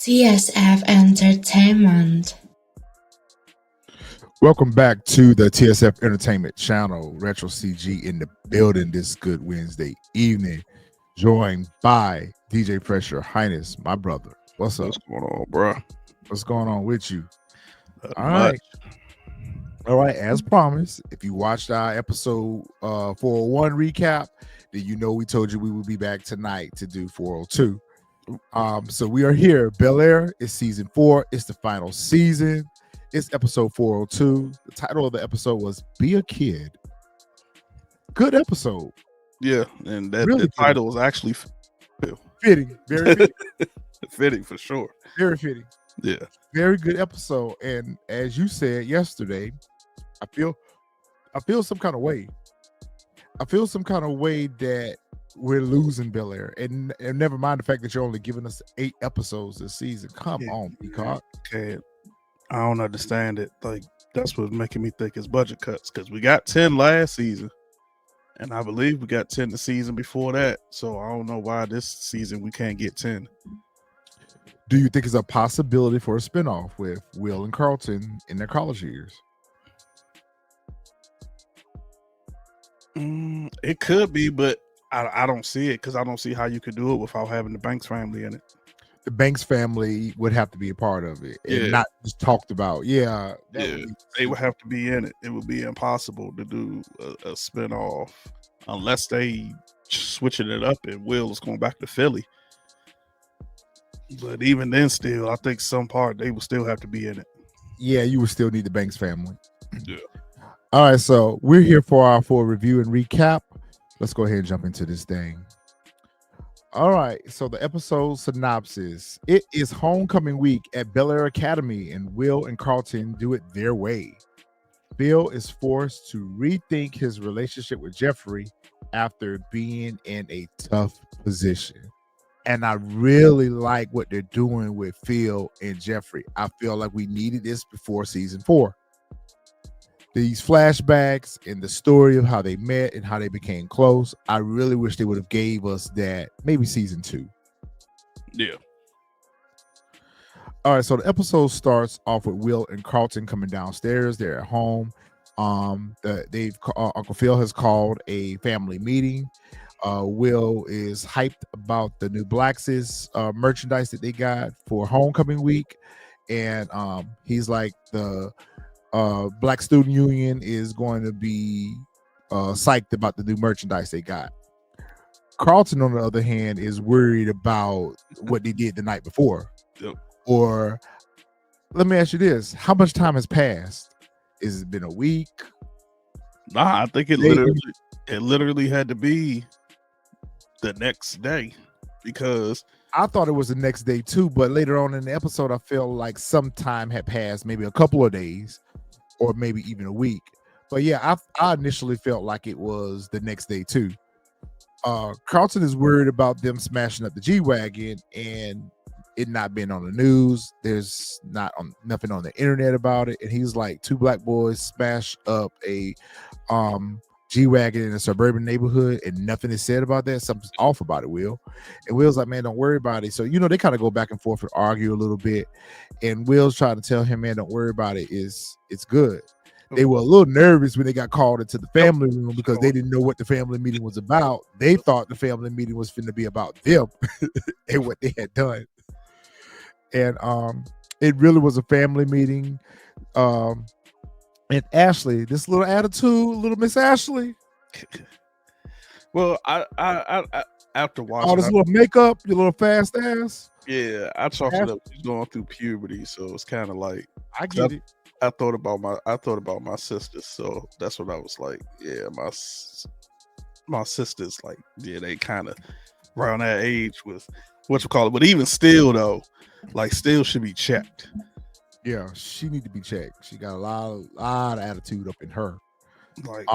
TSF Entertainment. Welcome back to the TSF Entertainment channel. Retro CG in the building this good Wednesday evening, joined by DJ Pressure Highness, my brother. What's up? What's going on, bro? What's going on with you? All right. All right. As promised, if you watched our episode 401 recap, then you know we told you we would be back tonight to do 402. So we are here. Bel-Air is season 4. It's the final season. It's episode 402. The title of the episode was Be a Kid. Good episode. Yeah, and that Really the title was actually fitting. Very fitting. fitting for sure. Very fitting. Yeah. Very good episode. And as you said yesterday, I feel some kind of way. I feel some kind of way that we're losing Bel-Air. And never mind the fact that you're only giving us 8 episodes this season. Come on, Peacock. Okay. I don't understand it. Like, that's what's making me think it's budget cuts, because we got 10 last season, and I believe we got 10 the season before that. So I don't know why this season we can't get 10. Do you think it's a possibility for a spinoff with Will and Carlton in their college years? It could be, but I don't see it, because I don't see how you could do it without having the Banks family in it. The Banks family would have to be a part of it and not just talked about. They would have to be in it. It would be impossible to do a spinoff unless they switching it up and Will is going back to Philly. But even then, still, I think some part they would still have to be in it. Yeah, you would still need the Banks family. Yeah. All right, so we're here for our full review and recap. Let's go ahead and jump into this thing. All right, so the episode synopsis. It is homecoming week at Bel-Air Academy, and Will and Carlton do it their way. Bill is forced to rethink his relationship with Geoffrey after being in a tough position. And I really like what they're doing with Phil and Geoffrey. I feel like we needed this before season 4. These flashbacks and the story of how they met and how they became close. I really wish they would have gave us that maybe season 2. Yeah. All right, so the episode starts off with Will and Carlton coming downstairs. They're at home. Uncle Phil has called a family meeting. Will is hyped about the new Black's merchandise that they got for homecoming week, and he's like the Black Student Union is going to be psyched about the new merchandise they got. Carlton, on the other hand, is worried about what they did the night before. Yep. Or let me ask you this: how much time has passed? Has it been a week? Nah, I think it literally had to be the next day, because I thought it was the next day too, but later on in the episode, I felt like some time had passed, maybe a couple of days, or maybe even a week. But yeah, I initially felt like it was the next day too. Carlton is worried about them smashing up the G-Wagon and it not being on the news. There's nothing on the internet about it. And he's like, 2 black boys smash up a G-Wagon in a suburban neighborhood and nothing is said about that. Something's off about it, Will. And Will's like, man, don't worry about it. So, they kind of go back and forth and argue a little bit. And Will's trying to tell him, man, don't worry about it. It's good. They were a little nervous when they got called into the family room because they didn't know what the family meeting was about. They thought the family meeting was finna be about them and what they had done. And it really was a family meeting. And Ashley, this little attitude, little Miss Ashley. Well, I after watching all this little makeup, your little fast ass. Yeah, I chalked it up. She's going through puberty, so it's kind of like I get it. I thought about my sisters, so that's what I was like. Yeah, my sisters, like, yeah, they kind of around that age with what you call it. But even still, though, like, still should be checked. Yeah, she need to be checked. She got a lot of attitude up in her. Like,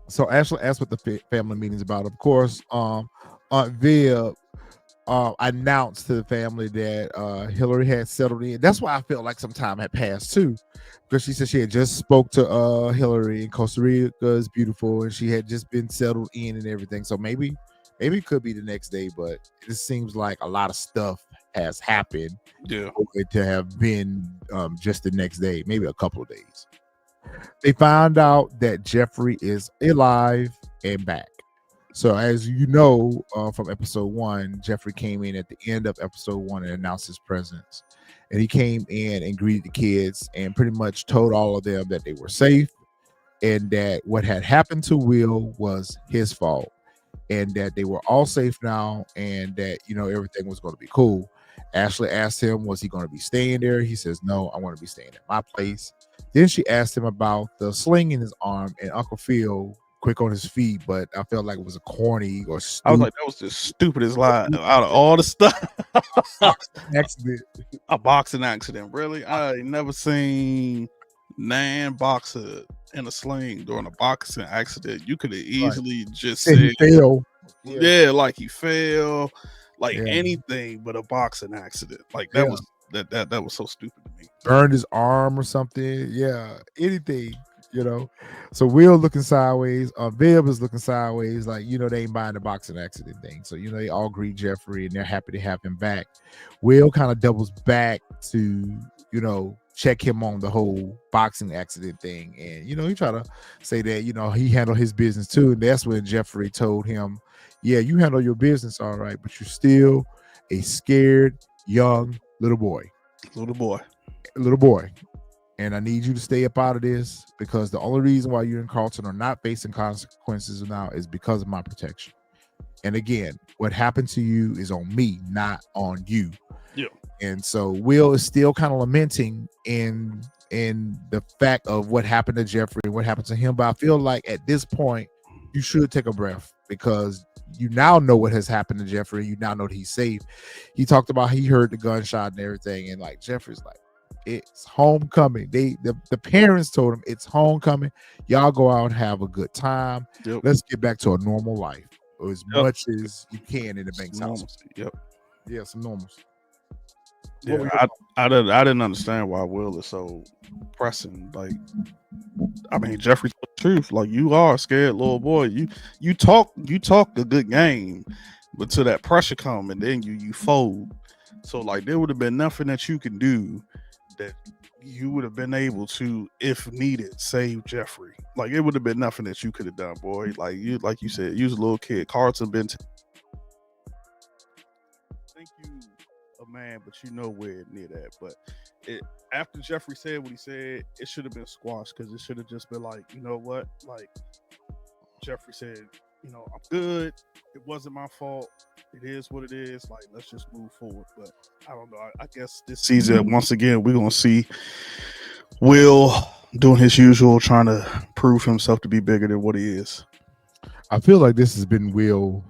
so Ashley asked what the family meeting's about. Of course, Aunt Viv announced to the family that Hillary had settled in. That's why I felt like some time had passed too, because she said she had just spoke to Hillary, and Costa Rica is beautiful, and she had just been settled in and everything. So maybe it could be the next day, but it just seems like a lot of stuff has happened Yeah. for it to have been just the next day, maybe a couple of days. They found out that Geoffrey is alive and back. So, as you know from episode 1, Geoffrey came in at the end of episode 1 and announced his presence. And he came in and greeted the kids and pretty much told all of them that they were safe and that what had happened to Will was his fault and that they were all safe now and that, everything was going to be cool. Ashley asked him, was he going to be staying there? He says, no, I want to be staying at my place. Then she asked him about the sling in his arm, and Uncle Phil, quick on his feet, but I felt like it was a corny or I was like, that was the stupidest lie out of all the stuff. accident. A boxing accident, really? I ain't never seen Nan boxer in a sling during a boxing accident. You could have easily just said he fell. Yeah, like he fell, like Yeah. anything but a boxing accident. Like that was that was so stupid to me. Burned his arm or something. Yeah, anything. So Will looking sideways, Viv is looking sideways, like they ain't buying the boxing accident thing. So they all greet Geoffrey and they're happy to have him back. Will kind of doubles back to check him on the whole boxing accident thing, and he try to say that he handled his business too, and that's when Geoffrey told him, yeah, you handle your business all right, but you're still a scared young little boy. And I need you to stay up out of this because the only reason why you and Carlton are not facing consequences now is because of my protection. And again, what happened to you is on me, not on you. Yeah. And so Will is still kind of lamenting in the fact of what happened to Geoffrey and what happened to him. But I feel like at this point, you should take a breath because you now know what has happened to Geoffrey. You now know that he's safe. He talked about he heard the gunshot and everything. And like Geoffrey's like, it's homecoming. The parents told him it's homecoming. Y'all go out and have a good time. Yep. Let's get back to a normal life as much as you can in the Banks house. Yep. Yeah, some normals. Yeah, I didn't understand why Will is so pressing. Like, I mean, Geoffrey's the truth. Like, you are a scared little boy. You talk a good game, but till that pressure come and then you fold. So like, there would have been nothing that you can do that you would have been able to, if needed, save Geoffrey. Like, it would have been nothing that you could have done, boy. Like you said, you was a little kid. Carlton been think you a man, but you nowhere near that. But after Geoffrey said what he said, it should have been squashed because it should have just been like, you know what? Like, Geoffrey said, I'm good. It wasn't my fault. It is what it is. Like, let's just move forward. But I don't know. I guess this season, once again, we're going to see Will doing his usual, trying to prove himself to be bigger than what he is. I feel like this has been Will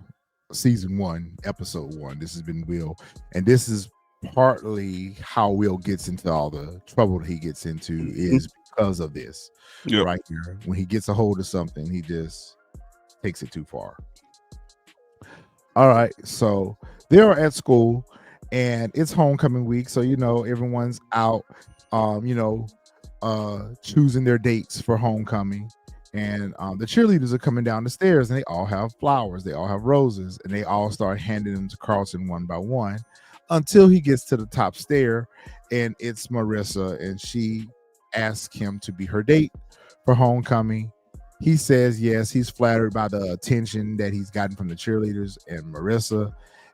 season 1, episode 1. This has been Will. And this is partly how Will gets into all the trouble he gets into is because of this. Yep. Right here. When he gets a hold of something, he just takes it too far. All right, so they're at school and it's homecoming week, so everyone's out choosing their dates for homecoming, and the cheerleaders are coming down the stairs and they all have flowers, they all have roses, and they all start handing them to Carlton one by one until he gets to the top stair, and it's Marissa, and she asks him to be her date for homecoming. He says yes. He's flattered by the attention that he's gotten from the cheerleaders and Marissa.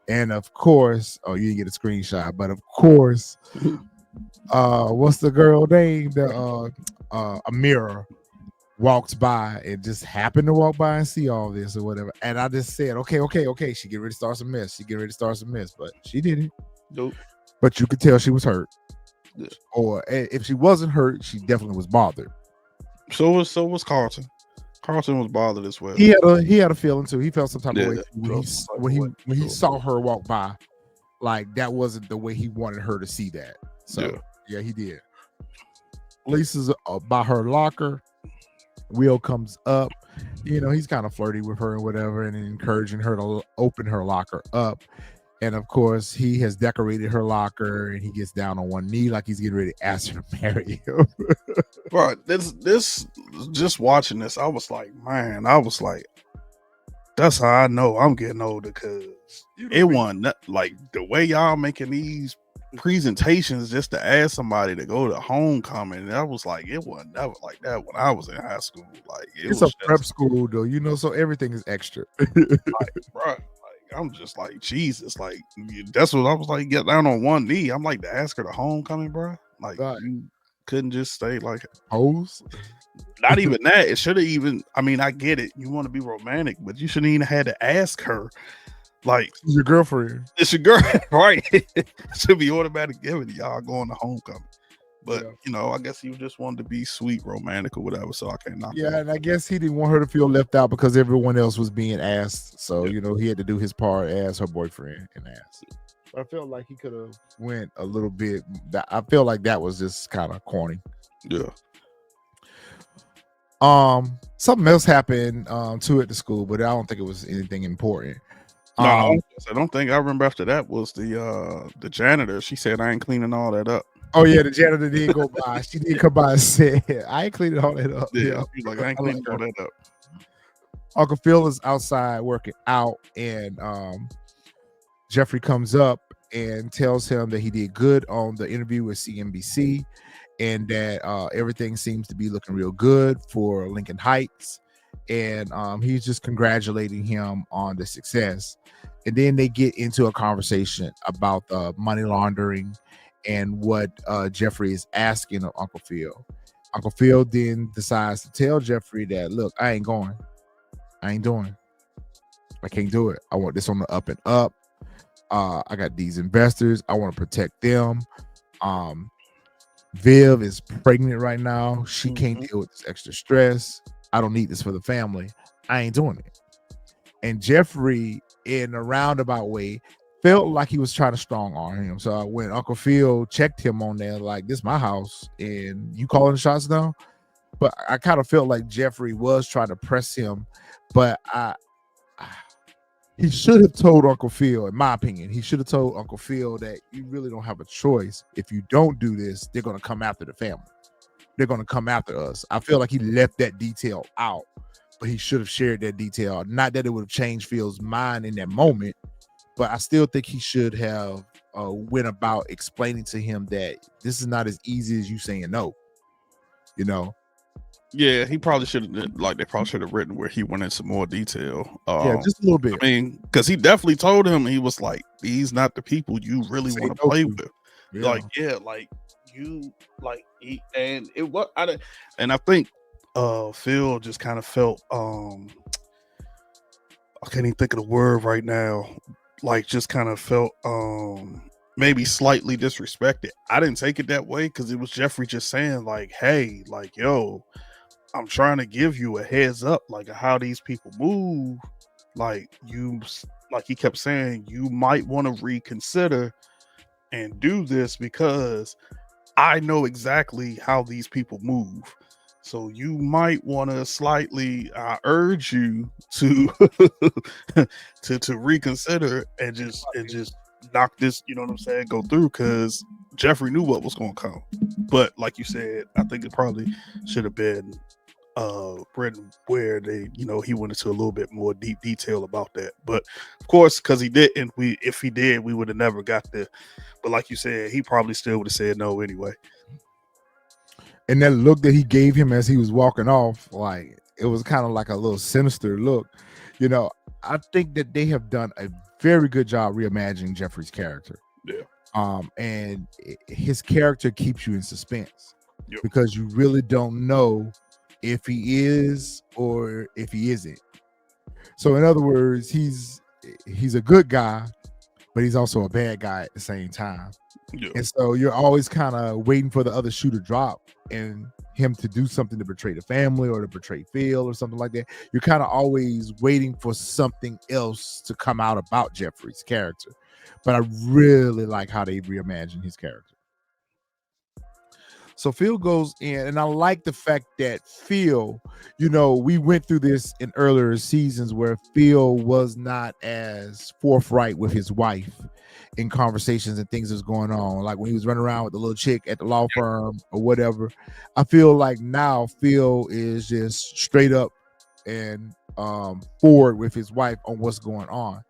And of course, you didn't get a screenshot, but of course, what's the girl name? Amira walks by and just happened to walk by and see all this or whatever. And I just said, okay. She get ready to start some mess. But she didn't. Nope. But you could tell she was hurt. Yeah. Or if she wasn't hurt, she definitely was bothered. So was Carlton. Carlton was bothered as well. He had a feeling too. He felt some type of way when he saw her walk by. Like, that wasn't the way he wanted her to see that. So yeah he did. Lisa's by her locker. Will comes up. He's kind of flirty with her and whatever, and encouraging her to open her locker up. And of course, he has decorated her locker, and he gets down on one knee like he's getting ready to ask her to marry him. Bro, this just watching this, I was like, That's how I know I'm getting older, because You know it me. wasn't like the way y'all making these presentations just to ask somebody to go to homecoming. That was like, it wasn't never like that when I was in high school. Like, it It's a was prep just school though, you know, so everything is extra. like, bro, like, I'm just like, Jesus, like, that's what I was like, get down on one knee. I'm like, to ask her to homecoming, bro. Like, Right. you couldn't just stay like, Pose. not even that. It should have even, I mean, I get it. You want to be romantic, but you shouldn't even had to ask her. Like, She's your girlfriend. it's your girl, right? It should be automatic given to y'all going to homecoming. But Yeah. you know, I guess he just wanted to be sweet, romantic, or whatever. So I can't knock Yeah, that. and I guess he didn't want her to feel left out because everyone else was being asked. So, Yeah. you know, he had to do his part as her boyfriend and ask. But I felt like he could have went a little bit. I feel like that was just kind of corny. Yeah. Something else happened too at the school, but I don't think it was anything important. No, I don't think I remember after that was the janitor. She said I ain't cleaning all that up. Oh yeah, the janitor did go by. She did come by and say, "I ain't cleaning all that up." Yeah, she's like, I ain't cleaning all that up. Uncle Phil is outside working out, and Geoffrey comes up and tells him that he did good on the interview with CNBC, and that everything seems to be looking real good for Lincoln Heights, and he's just congratulating him on the success. And then they get into a conversation about money laundering and what Geoffrey is asking of Uncle Phil. Uncle Phil then decides to tell Geoffrey that, look, I ain't going. I ain't doing. I can't do it. I want this on the up and up. I got these investors. I want to protect them. Viv is pregnant right now. She can't deal with this extra stress. I don't need this for the family. I ain't doing it. And Geoffrey, in a roundabout way, felt like he was trying to strong arm him. So when Uncle Phil checked him on there, like, this my house and you calling the shots now? But I kind of felt like Geoffrey was trying to press him, but he should have told Uncle Phil, in my opinion, he should have told Uncle Phil that you really don't have a choice. If you don't do this, they're going to come after the family. They're going to come after us. I feel like he left that detail out, but he should have shared that detail. Not that it would have changed Phil's mind in that moment, but I still think he should have went about explaining to him that this is not as easy as you saying no. You know? Yeah, he probably should have, like, they probably should have written where he went into more detail. Yeah, just a little bit. I mean, because he definitely told him, he was like, these not the people you really Say want to no play to. with. Yeah. Like, yeah, like you, like, and it was, and I think Phil just kind of felt, I can't even think of the word right now, like, just kind of felt maybe slightly disrespected. I didn't take it that way, because it was Geoffrey just saying, like, hey, like, yo, I'm trying to give you a heads up, like, how these people move. Like, you, like he kept saying, you might want to reconsider and do this, because I know exactly how these people move. So you might want to slightly, I urge you to to reconsider and just knock this, you know what I'm saying, go through, because Geoffrey knew what was going to come. But like you said, I think it probably should have been written where they, you know, he went into a little bit more deep detail about that. But of course, because he didn't, if he did, we would have never got there. But like you said, he probably still would have said no anyway. And that look that he gave him as he was walking off, like, it was kind of like a little sinister look. You know, I think that they have done a very good job reimagining Geoffrey's character. Yeah. And his character keeps you in suspense. Yep. Because you really don't know if he is or if he isn't. So in other words, he's a good guy, but he's also a bad guy at the same time. Yeah. And so you're always kind of waiting for the other shoe to drop and him to do something to betray the family or to betray Phil or something like that. You're kind of always waiting for something else to come out about Geoffrey's character. But I really like how they reimagined his character. So Phil goes in, and I like the fact that Phil, you know, we went through this in earlier seasons where Phil was not as forthright with his wife in conversations and things that's going on. Like when he was running around with the little chick at the law firm or whatever. I feel like now Phil is just straight up and forward with his wife on what's going on.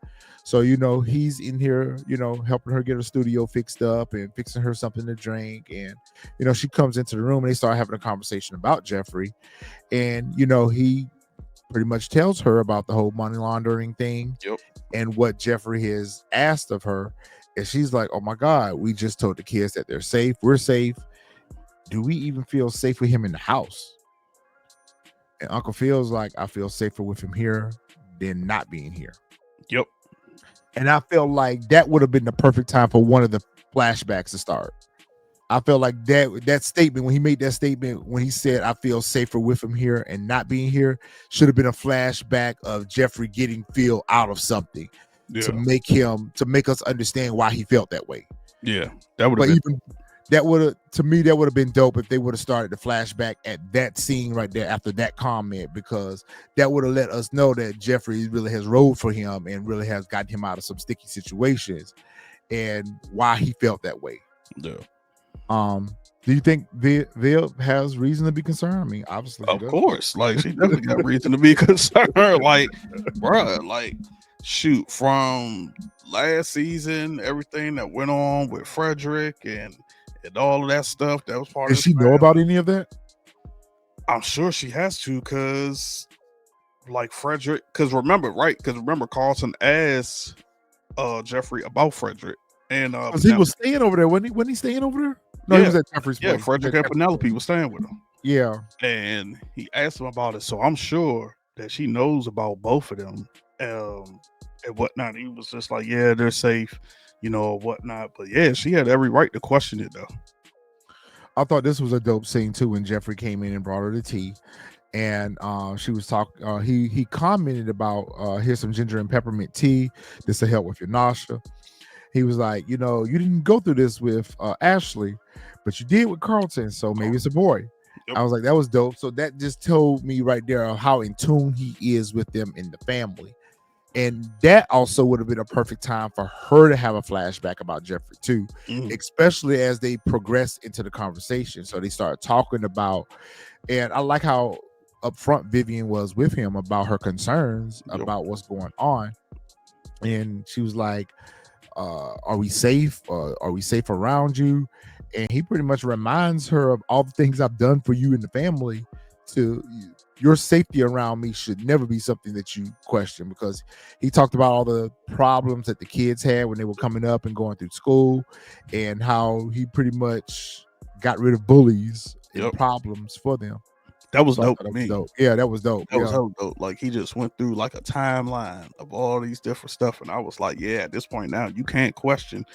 So, he's in here, helping her get her studio fixed up and fixing her something to drink. And, she comes into the room and they start having a conversation about Geoffrey. And, he pretty much tells her about the whole money laundering thing and what Geoffrey has asked of her. And she's like, oh my God, we just told the kids that they're safe. We're safe. Do we even feel safe with him in the house? And Uncle Phil's like, I feel safer with him here than not being here. Yep. And I felt like that would have been the perfect time for one of the flashbacks to start. I felt like that statement, when he made that statement, when he said, I feel safer with him here and not being here, should have been a flashback of Geoffrey getting Phil out of something to make us understand why he felt that way. Yeah. That would have been. That would have been dope if they would have started the flashback at that scene right there after that comment, because that would have let us know that Geoffrey really has rolled for him and really has gotten him out of some sticky situations and why he felt that way. Yeah. Do you think Vil has reason to be concerned? I mean, obviously, of course, like she definitely got reason to be concerned. Like, bruh, like, shoot, from last season, everything that went on with Frederick and all of that stuff that was part of. Does she know about any of that? I'm sure she has to, because like Frederick, because remember Carlton asked Geoffrey about Frederick, and because he was staying over there. Wasn't he staying over there? No, he was at Geoffrey's place. Yeah, Frederick and Penelope was staying with him. Yeah, and he asked him about it, so I'm sure that she knows about both of them and whatnot. He was just like, yeah, they're safe, or whatnot. But yeah, she had every right to question it though. I thought this was a dope scene too when Geoffrey came in and brought her the tea, and she was talking. He commented about here's some ginger and peppermint tea. This will help with your nausea. He was like, you didn't go through this with Ashley, but you did with Carlton, so maybe it's a boy. Yep. I was like, that was dope. So that just told me right there how in tune he is with them in the family. And that also would have been a perfect time for her to have a flashback about Geoffrey too, especially as they progress into the conversation. So they started talking about, and I like how upfront Vivian was with him about her concerns about what's going on. And she was like, are we safe? Are we safe around you? And he pretty much reminds her of all the things I've done for you and the family. To your safety around me should never be something that you question, because he talked about all the problems that the kids had when they were coming up and going through school, and how he pretty much got rid of bullies and problems for them. That was dope to me. Yeah, that was dope. That was so dope. Like, he just went through like a timeline of all these different stuff, and I was like, yeah, at this point now you can't question.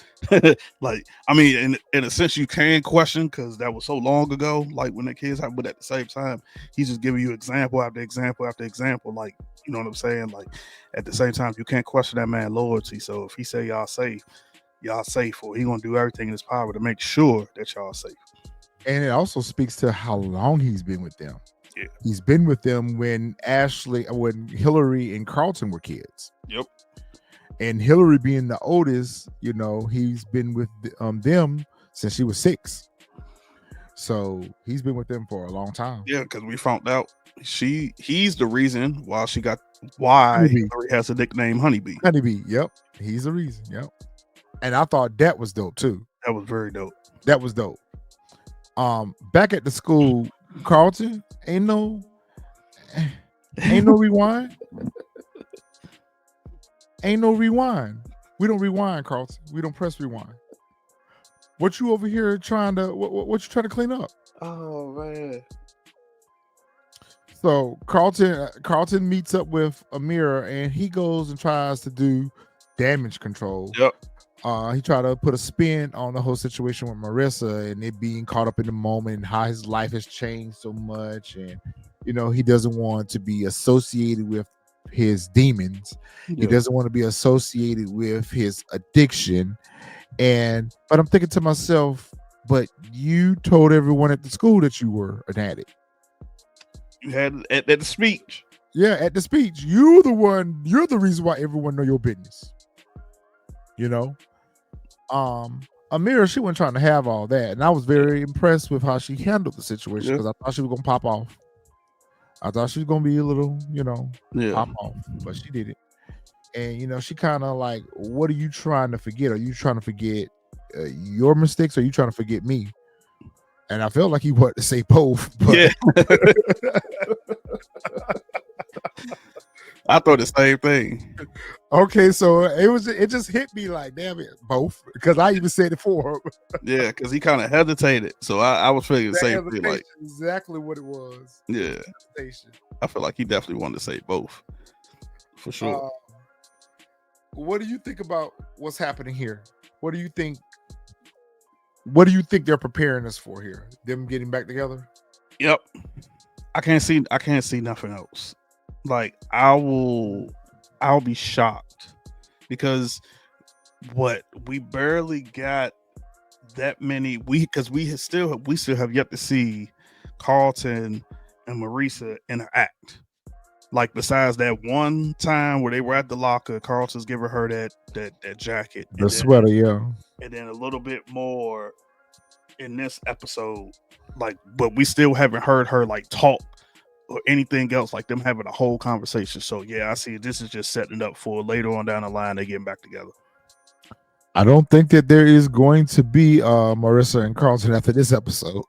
Like, I mean, in a sense you can question, because that was so long ago, like when the kids have, but at the same time he's just giving you example after example after example. Like, you know what I'm saying? Like, at the same time you can't question that man's loyalty. So if he say y'all safe, or he gonna do everything in his power to make sure that y'all safe. And it also speaks to how long he's been with them. Yeah. He's been with them when Hillary and Carlton were kids. Yep. And Hillary being the oldest, he's been with them since she was 6. So he's been with them for a long time. Yeah, because we found out he's the reason why Hillary has the nickname Honeybee. Honeybee, yep. He's the reason, yep. And I thought that was dope too. That was very dope. That was dope. Back at the school, Carlton, ain't no rewind. Ain't no rewind. We don't rewind, Carlton. We don't press rewind. What you over here trying to what you trying to clean up? Oh man. So Carlton meets up with Amira, and he goes and tries to do damage control. Yep. He tried to put a spin on the whole situation with Marissa and it being caught up in the moment and how his life has changed so much. And, he doesn't want to be associated with his demons. Yeah. He doesn't want to be associated with his addiction. But I'm thinking to myself, but you told everyone at the school that you were an addict. You had at the speech. Yeah, at the speech. You're the reason why everyone know your business. Amira, she wasn't trying to have all that, and I was very impressed with how she handled the situation, because I thought she was gonna pop off. I thought she was gonna be a little, Yeah. pop off, but she did it. And she kind of like, what are you trying to forget? Are you trying to forget your mistakes? Or are you trying to forget me? And I felt like he wanted to say both. But Yeah. I thought the same thing. Okay, so it just hit me like, damn it, both, because I even said it for him. Yeah, because he kind of hesitated. So I was feeling the same thing. Like exactly what it was. Yeah, Hesitation. I feel like he definitely wanted to say both, for sure. What do you think about what's happening here? What do you think? What do you think they're preparing us for here? Them getting back together? Yep. I can't see nothing else. Like I'll be shocked because we barely got that many because we still have yet to see Carlton and Marisa interact. Like besides that one time where they were at the locker, Carlton's giving her that jacket, the sweater, and then a little bit more in this episode. Like, but we still haven't heard her like talk or anything else, like them having a whole conversation. So yeah, I see this is just setting it up for later on down the line they getting back together. I don't think that there is going to be Marisa and Carlton after this episode.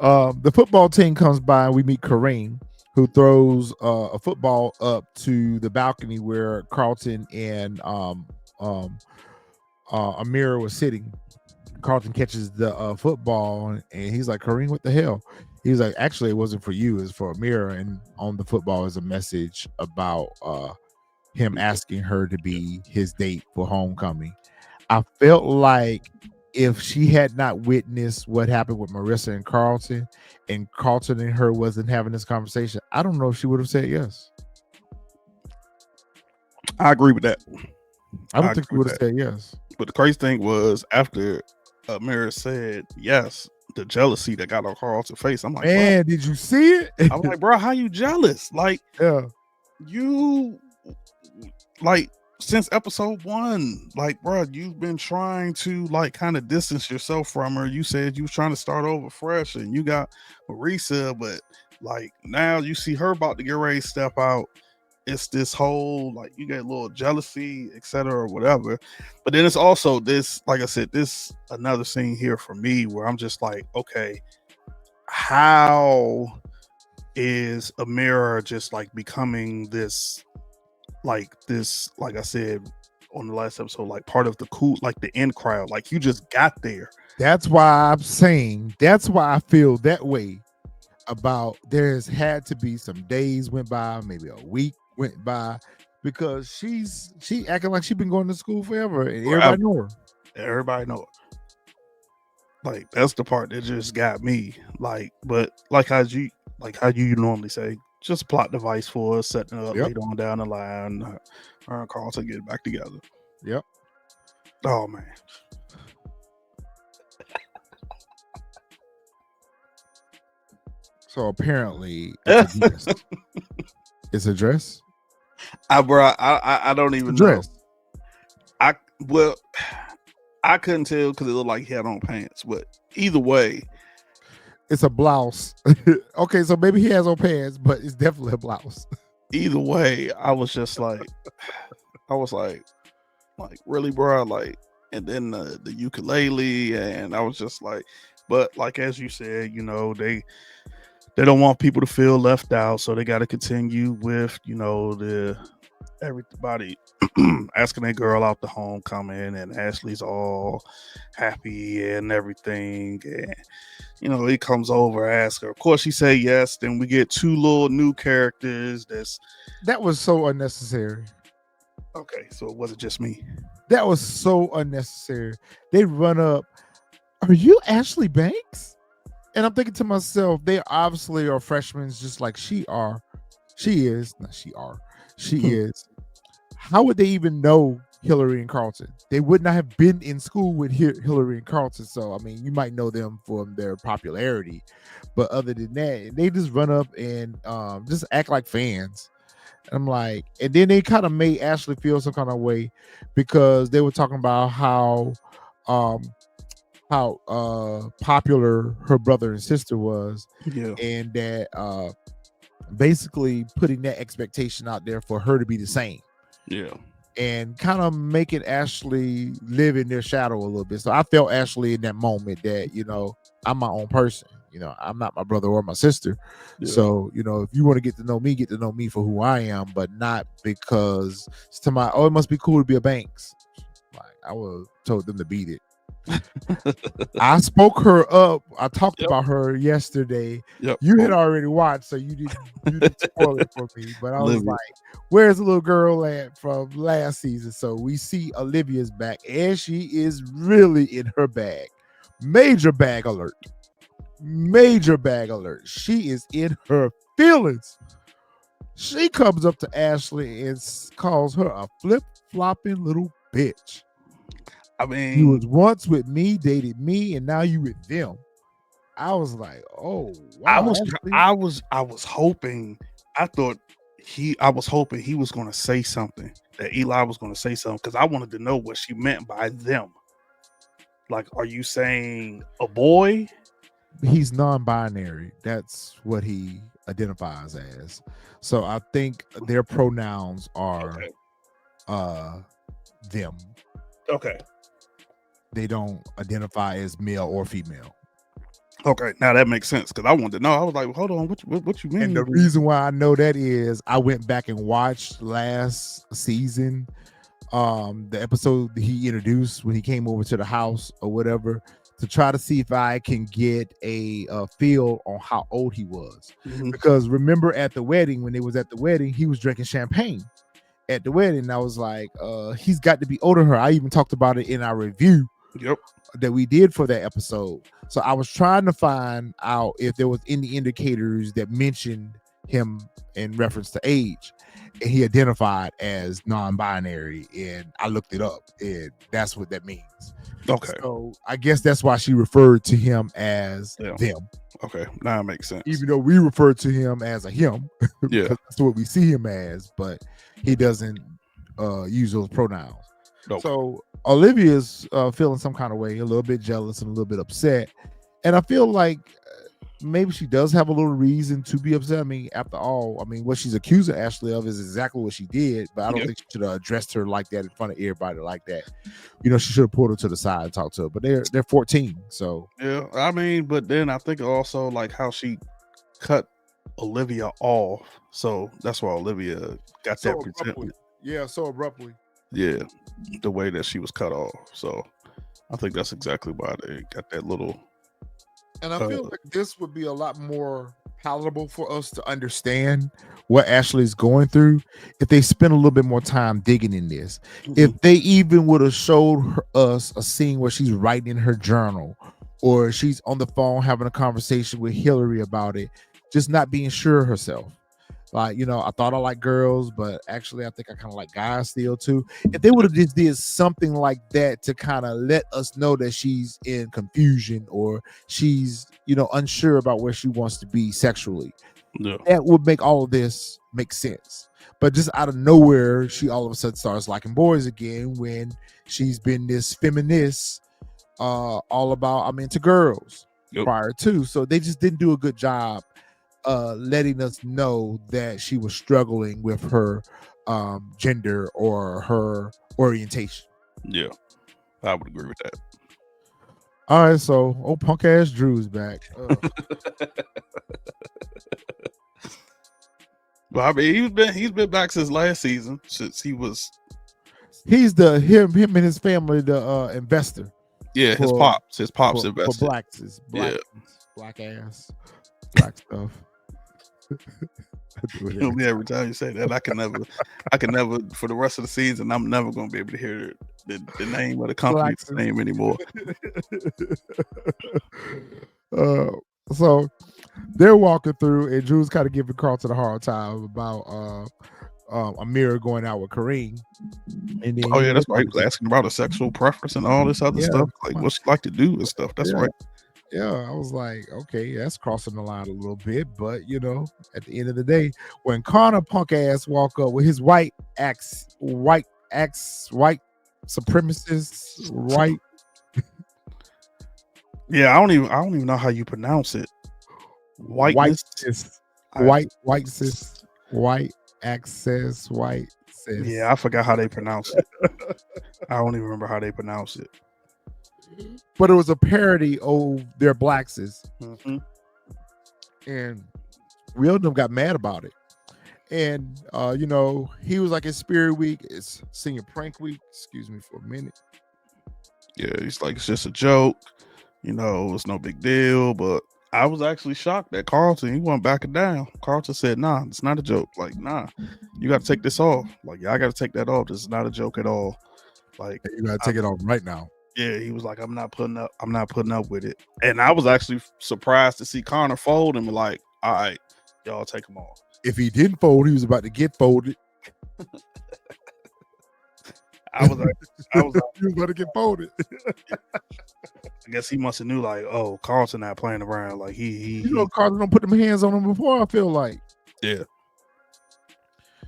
The football team comes by and we meet Kareem, who throws a football up to the balcony where Carlton and Amira was sitting. Carlton catches the football and he's like, Kareem, what the hell? He's like, actually, it wasn't for you, it's for Amira. And on the football is a message about him asking her to be his date for homecoming. I felt like if she had not witnessed what happened with Marisa and Carlton and her wasn't having this conversation, I don't know if she would have said yes. I agree with that. I don't think she would have said yes. But the crazy thing was after Amira said yes, the jealousy that got on Carlton's face. I'm like, man, did you see it? I'm like, bro, how you jealous? Like, yeah, you like since episode 1, like, bro, you've been trying to like kind of distance yourself from her. You said you was trying to start over fresh, and you got Marisa, but like now you see her about to get ready to step out. It's this whole like you get a little jealousy, etc., or whatever. But then it's also this, like I said, this another scene here for me where I'm just like, okay, how is Amira just like becoming this, like I said on the last episode, like part of the cool, like the in crowd, like you just got there. That's why I'm saying, that's why I feel that way about there's had to be some days went by, maybe a week went by, because she acting like she's been going to school forever and everybody know her. Everybody know her. Like that's the part that just got me. Like, but like how you normally say, just plot device for us, setting it up later on down the line. Her and Carlton get back together. Yep. Oh man. So apparently it's a dress. It's a dress? I don't even know. I couldn't tell because it looked like he had on pants, but either way, it's a blouse. Okay, so maybe he has on pants, but it's definitely a blouse. Either way, I was like, really, bro? Like, and then the ukulele, and I was just like, but like as you said, they don't want people to feel left out, so they got to continue with everybody asking that girl out to homecoming, and Ashley's all happy and everything, and he comes over, asks her. Of course, she say yes. Then we get 2 little new characters. That was so unnecessary. Okay, so it wasn't just me. That was so unnecessary. They run up. Are you Ashley Banks? And I'm thinking to myself, they obviously are freshmen just like she are. She is. Not she are. She is. How would they even know Hillary and Carlton? They would not have been in school with Hillary and Carlton. So, I mean, you might know them from their popularity. But other than that, they just run up and just act like fans. I'm like, and then they kind of made Ashley feel some kind of way because they were talking about how popular her brother and sister was, and that basically putting that expectation out there for her to be the same. Yeah. And kind of making Ashley live in their shadow a little bit. So I felt Ashley in that moment that, you know, I'm my own person. You know, I'm not my brother or my sister. Yeah. So, you know, if you want to get to know me for who I am, but not because it's to my, oh, it must be cool to be a Banks. Like, I would have told them to beat it. I spoke her up. I talked about her yesterday. Yep. You had already watched, so you didn't spoil it for me. But I was Olivia. like, "Where's the little girl at from last season?" So we see Olivia's back, and she is really in her bag. Major bag alert. Major bag alert. She is in her feelings. She comes up to Ashley and calls her a flip-flopping little bitch. I mean, You was once with me, dated me, and now you with them. I was like, oh wow. I was hoping. I was hoping he was going to say something, that Eli was going to say something, because I wanted to know what she meant by them. Like, are you saying a boy? He's non-binary. That's what he identifies as. So I think their pronouns are them. Okay. They don't identify as male or female. Okay, now that makes sense, because I wanted to know. I was like, hold on, what you mean? And the reason why I know that is I went back and watched last season, the episode that he introduced when he came over to the house or whatever, to try to see if I can get a feel on how old he was. Mhm. Because remember at the wedding, when they was at the wedding, he was drinking champagne at the wedding. I was like, he's got to be older than her. I even talked about it in our review that we did for that episode. So I was trying to find out if there was any indicators that mentioned him in reference to age, and he identified as non-binary, and I looked it up, and that's what that means. Okay. So I guess that's why she referred to him as them. Okay, now it makes sense. Even though we refer to him as a him, Yeah, because that's what we see him as, but he doesn't use those pronouns. Okay. So Olivia's feeling some kind of way, a little bit jealous and a little bit upset. And I feel like maybe she does have a little reason to be upset. I mean, after all, I mean, what she's accusing Ashley of is exactly what she did, but I don't think she should have addressed her like that in front of everybody like that. You know, she should have pulled her to the side and talked to her. But they're 14, so yeah. I mean, but then I think also like how she cut Olivia off, so that's why Olivia got so that resentment. Yeah, so abruptly. Yeah, the way that she was cut off. So I think that's exactly why they got that little. And I feel like this would be a lot more palatable for us to understand what Ashley's going through if they spend a little bit more time digging in this. Mhm. If they even would have showed us a scene where she's writing in her journal, or she's on the phone having a conversation with Hillary about it, just not being sure of herself. Like, you know, I thought I liked girls, but actually I think I kind of like guys still too. If they would have just did something like that to kind of let us know that she's in confusion, or she's, you know, unsure about where she wants to be sexually, that would make all of this make sense. But just out of nowhere, she all of a sudden starts liking boys again when she's been this feminist, all about I'm into girls prior to. So they just didn't do a good job letting us know that she was struggling with her gender or her orientation. Yeah, I would agree with that. All right, so old punk ass Drew's back. Well, I mean, he's been back since last season. Since he's him and his family, the investor. Yeah, his pops invested for blacks, black ass, black stuff. Every time you say that, I can never for the rest of the season, I'm never going to be able to hear the name of the company's name anymore. So they're walking through, and Drew's kind of giving Carlton a hard time about Amira going out with Kareem. And then that's right. He was asking about a sexual preference and all this other stuff, like what she like to do and stuff. That's right. Yeah, I was like, okay, that's crossing the line a little bit, but you know, at the end of the day, when Connor punk ass walk up with his white supremacist, right? Yeah, I don't even know how you pronounce it. Whiteness. White sis, white access, white sis. Yeah, I forgot how they pronounce it. I don't even remember how they pronounce it. But it was a parody of their Blackses. Mm-hmm. And Will and them got mad about it. And he was like, it's Spirit Week, it's Senior Prank Week. Excuse me for a minute. Yeah, he's like, it's just a joke. It's no big deal. But I was actually shocked that Carlton, he wasn't backing down. Carlton said, nah, it's not a joke. Like, nah, you got to take this off. Like, yeah, I got to take that off. This is not a joke at all. Like, you got to take it off right now. Yeah, he was like, I'm not putting up with it. And I was actually surprised to see Connor fold and be like, all right, y'all take him off. If he didn't fold, he was about to get folded. I was he was about to get folded. I guess he must have knew, like, oh, Carlton not playing around. Like he Carlton don't put them hands on him before. I feel like, yeah,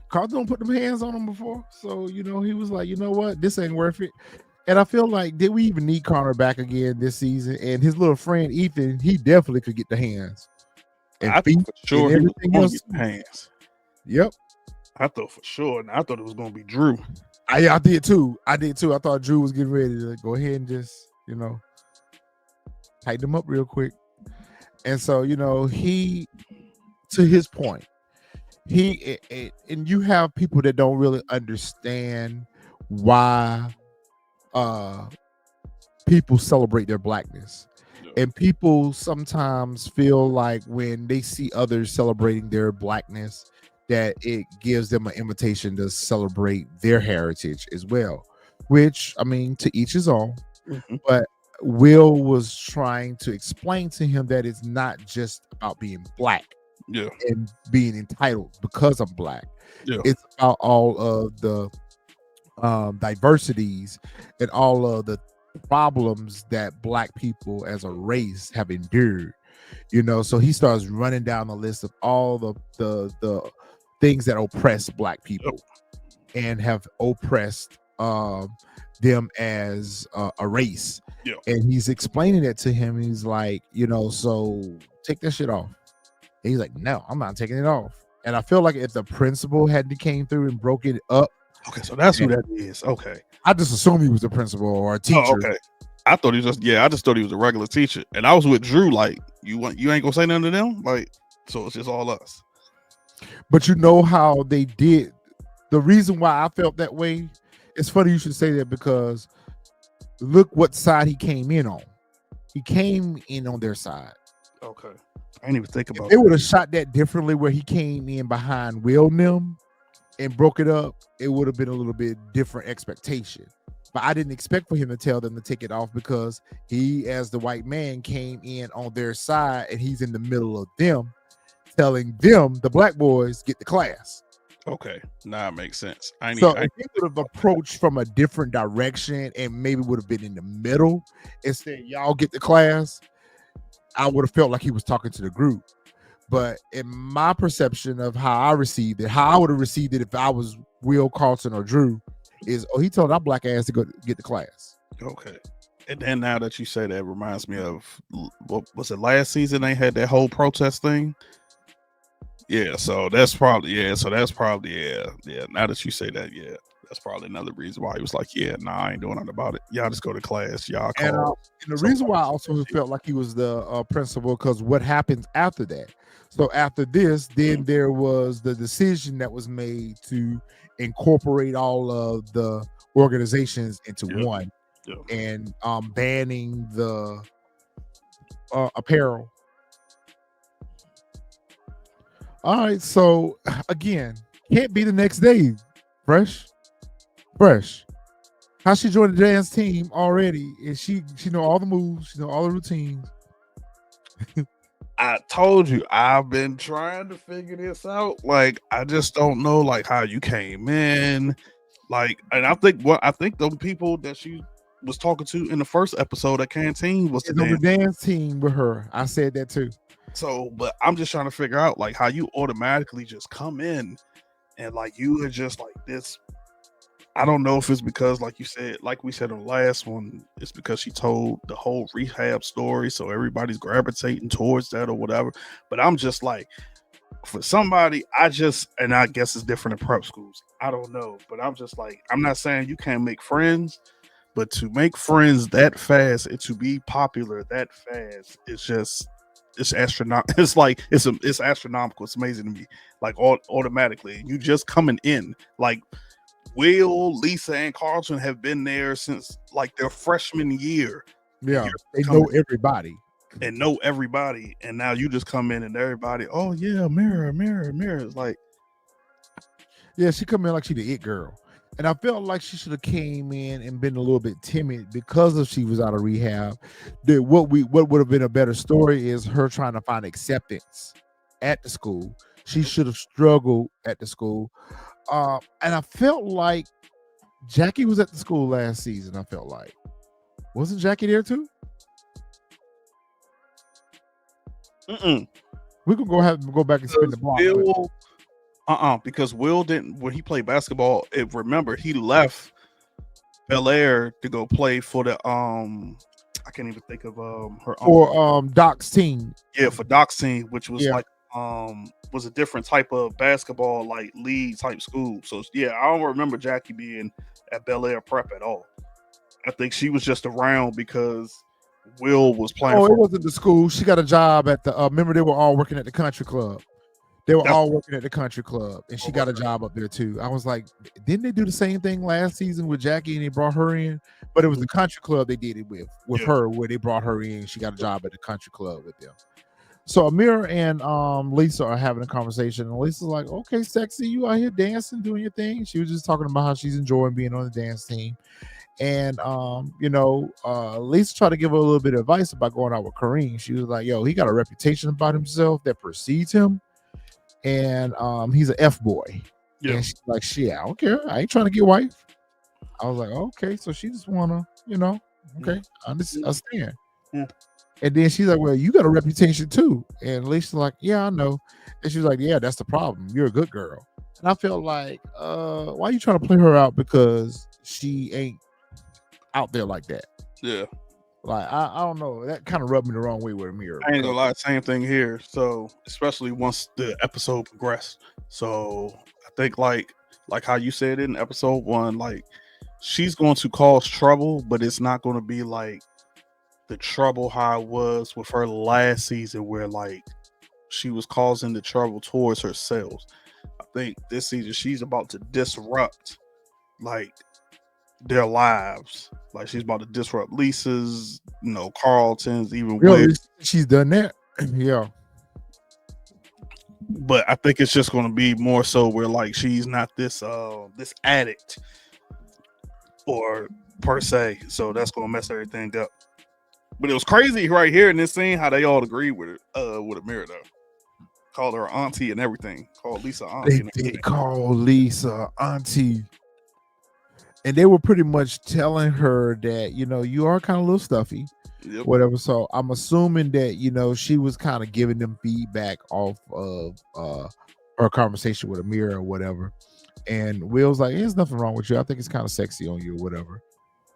Carlton don't put them hands on him before. So he was like, you know what, this ain't worth it. And I feel like, did we even need Connor back again this season? And his little friend Ethan, he definitely could get the hands. And I thought for sure he was going to get the hands. Yep. I thought for sure. And I thought it was going to be Drew. I did too. I thought Drew was getting ready to go ahead and just, tighten him up real quick. And so, he, to his point, and you have people that don't really understand why people celebrate their Blackness. And people sometimes feel like when they see others celebrating their Blackness, that it gives them an invitation to celebrate their heritage as well, which, I mean, to each his own. Mm-hmm. But Will was trying to explain to him that it's not just about being Black and being entitled because I'm Black. Yeah. It's about all of the diversities and all of the problems that Black people as a race have endured. So he starts running down the list of all the things that oppress Black people and have oppressed them as a race. Yeah. And he's explaining it to him. He's like, so take that shit off. And he's like, no, I'm not taking it off. And I feel like if the principal hadn't came through and broke it up. Okay, so that's who that is. Okay. I just assumed he was a principal or a teacher. Oh, okay. I thought he was I just thought he was a regular teacher. And I was with Drew, like, you ain't gonna say nothing to them? Like, so it's just all us. But you know how they did. The reason why I felt that way, it's funny you should say that, because look what side he came in on. He came in on their side. Okay. I didn't even think about it. They would have shot that differently, where he came in behind Will and them and broke it up. It would have been a little bit different expectation. But I didn't expect for him to tell them to take it off, because he, as the white man, came in on their side and he's in the middle of them, telling them, the Black boys, get the class. Okay, now it makes sense. If he would have approached from a different direction and maybe would have been in the middle and said, y'all get the class, I would have felt like he was talking to the group. But in my perception of how I received it, how I would have received it if I was Will, Carlton, or Drew, is, he told our Black ass to go get the class. Okay. And then now that you say that, it reminds me of, what was it, last season they had that whole protest thing? Yeah, so that's probably, yeah. Now that you say that, yeah, that's probably another reason why he was like, yeah, nah, I ain't doing nothing about it. Y'all just go to class. Y'all call. And the reason why I also felt like he was the principal, because what happens after that? So after this, then there was the decision that was made to incorporate all of the organizations into one, and banning the apparel. All right, so again, can't be the next day. Fresh. How she joined the dance team already? And she know all the moves, she know all the routines. I told you, I've been trying to figure this out. Like, I just don't know, like, how you came in. Like, and I think the people that she was talking to in the first episode at Canteen was the dance team with her. I said that too. So, but I'm just trying to figure out, like, how you automatically just come in and, like, you are just like this. I don't know if it's because, like you said, like we said on the last one, it's because she told the whole rehab story, so everybody's gravitating towards that or whatever. But I'm just like, for somebody, I guess it's different in prep schools. I don't know, but I'm just like, I'm not saying you can't make friends, but to make friends that fast and to be popular that fast, it's astronomical. It's astronomical. It's amazing to me. Like automatically, you just coming in. Like Will, Lisa, and Carlton have been there since like their freshman year. Yeah, they know everybody. And know everybody, and now you just come in and everybody, oh yeah, mirror. It's like, yeah, she come in like she the it girl, and I felt like she should have came in and been a little bit timid because of she was out of rehab. What would have been a better story is her trying to find acceptance at the school. She should have struggled at the school, and I felt like Jackie was at the school last season. I felt like, wasn't Jackie there too? We could go back and spin the block. Because Will didn't, when he played basketball. Remember, he left Bel-Air to go play for the I can't even think of her for Doc's team. Yeah, for Doc's team, which was like was a different type of basketball, like league type school. So yeah, I don't remember Jackie being at Bel-Air Prep at all. I think she was just around because Will was playing. Oh, it wasn't the school. She got a job at the. Remember, they were all working at the country club. They were all working at the country club, and she got a job up there too. I was like, didn't they do the same thing last season with Jackie and they brought her in? But it was the country club they did it with her, where they brought her in. She got a job at the country club with them. So Amira and Lisa are having a conversation, and Lisa's like, "Okay, sexy, you out here dancing, doing your thing." She was just talking about how she's enjoying being on the dance team. And Lisa tried to give her a little bit of advice about going out with Kareem. She was like, "Yo, he got a reputation about himself that precedes him, and he's an F boy." Yeah. And she's like, "Shit, I don't care. I ain't trying to get wife." I was like, "Okay, so she just wanna, okay, I understand." Yeah. And then she's like, "Well, you got a reputation too." And Lisa's like, "Yeah, I know." And she's like, "Yeah, that's the problem. You're a good girl." And I felt like, why are you trying to play her out because she ain't out there like that? Yeah. Like, I don't know. That kind of rubbed me the wrong way with Amira. I ain't gonna lie, same thing here. So, especially once the episode progressed. So, I think like how you said it in episode 1, like she's going to cause trouble, but it's not going to be like the trouble how it was with her last season, where like she was causing the trouble towards herself. I think this season she's about to disrupt like their lives. Like she's about to disrupt Lisa's, Carlton's, even Will. She's done that. Yeah. But I think it's just going to be more so where like she's not this addict or per se. So that's going to mess everything up. But it was crazy right here in this scene how they all agreed with it, with Amira though. Called her auntie and everything. Called Lisa auntie. They called Lisa auntie. And they were pretty much telling her that, you are kind of a little stuffy, whatever. So I'm assuming that, she was kind of giving them feedback off of her conversation with Amira or whatever. And Will's like, there's nothing wrong with you. I think it's kind of sexy on you or whatever.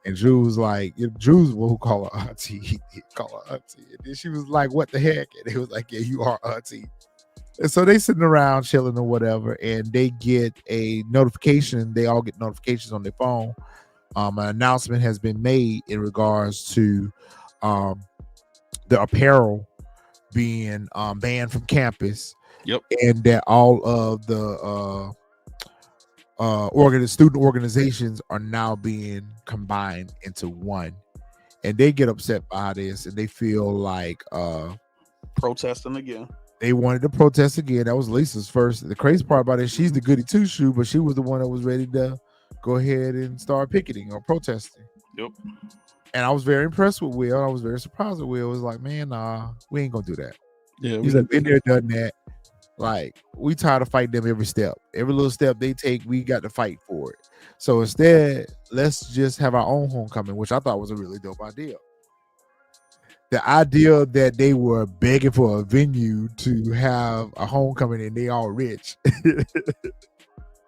And Drew's like, Drew's who call her auntie. He call her auntie. And then she was like, what the heck? And he was like, yeah, you are auntie. And so they sitting around chilling or whatever, and they get a notification. They all get notifications on their phone. An announcement has been made in regards to the apparel being banned from campus. Yep. And that all of the student organizations are now being combined into one. And they get upset by this, and they feel like protesting again. They wanted to protest again. That was Lisa's first. The crazy part about it, she's the goody two-shoe, but she was the one that was ready to go ahead and start picketing or protesting. Yep. And I was very impressed with Will. I was very surprised with Will. It was like, man, nah, we ain't gonna do that. Yeah, he's like, been there, done that. Like, we tired of fighting them every step. Every little step they take, we got to fight for it. So instead, let's just have our own homecoming, which I thought was a really dope idea. The idea that they were begging for a venue to have a homecoming and they all rich.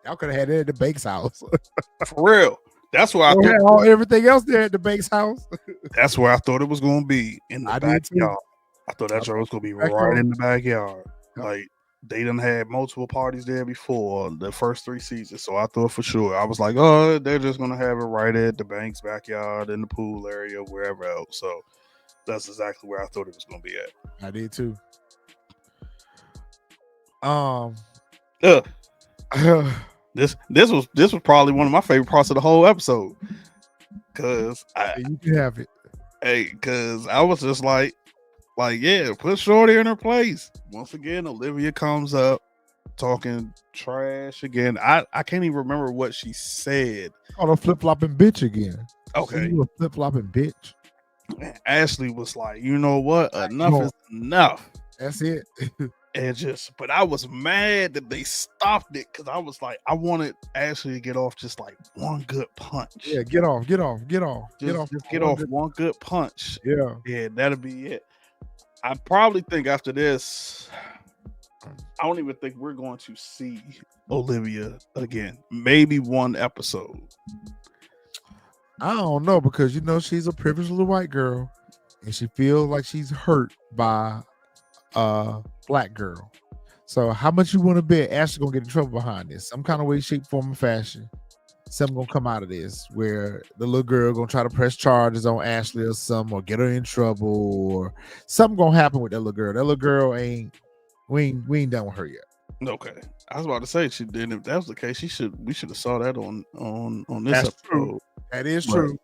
Y'all could have had it at the Banks house. For real. That's where I thought everything else there at the Banks house. That's where I thought it was going to be, in the backyard. I thought that was going to be right in the backyard. Like, they done had multiple parties there before the first 3 seasons, so I thought for sure. I was like, oh, they're just gonna have it right at the bank's backyard, in the pool area, wherever else. So that's exactly where I thought it was gonna be at. I did too. Um, This was probably one of my favorite parts of the whole episode, cause you can have it. Cause I was just like, yeah, put Shorty in her place. Once again, Olivia comes up talking trash again. I can't even remember what she said. Oh, a flip-flopping bitch again. Okay. You a flip-flopping bitch. Ashley was like, you know what? Enough is enough. That's it. But I was mad that they stopped it, because I was like, I wanted Ashley to get off just like one good punch. Yeah, get off one good punch. Yeah, that'll be it. I probably think after this, I don't even think we're going to see Olivia again. Maybe one episode. I don't know, because she's a privileged little white girl, and she feels like she's hurt by black girl. So how much you want to bet Ashley gonna get in trouble behind this? Some kind of way, shape, form, or fashion. Something gonna come out of this where the little girl gonna try to press charges on Ashley or something, or get her in trouble, or something gonna happen with that little girl. That little girl we ain't done with her yet. Okay, I was about to say she didn't. If that was the case, we should have saw that on this That's episode. True. That is true.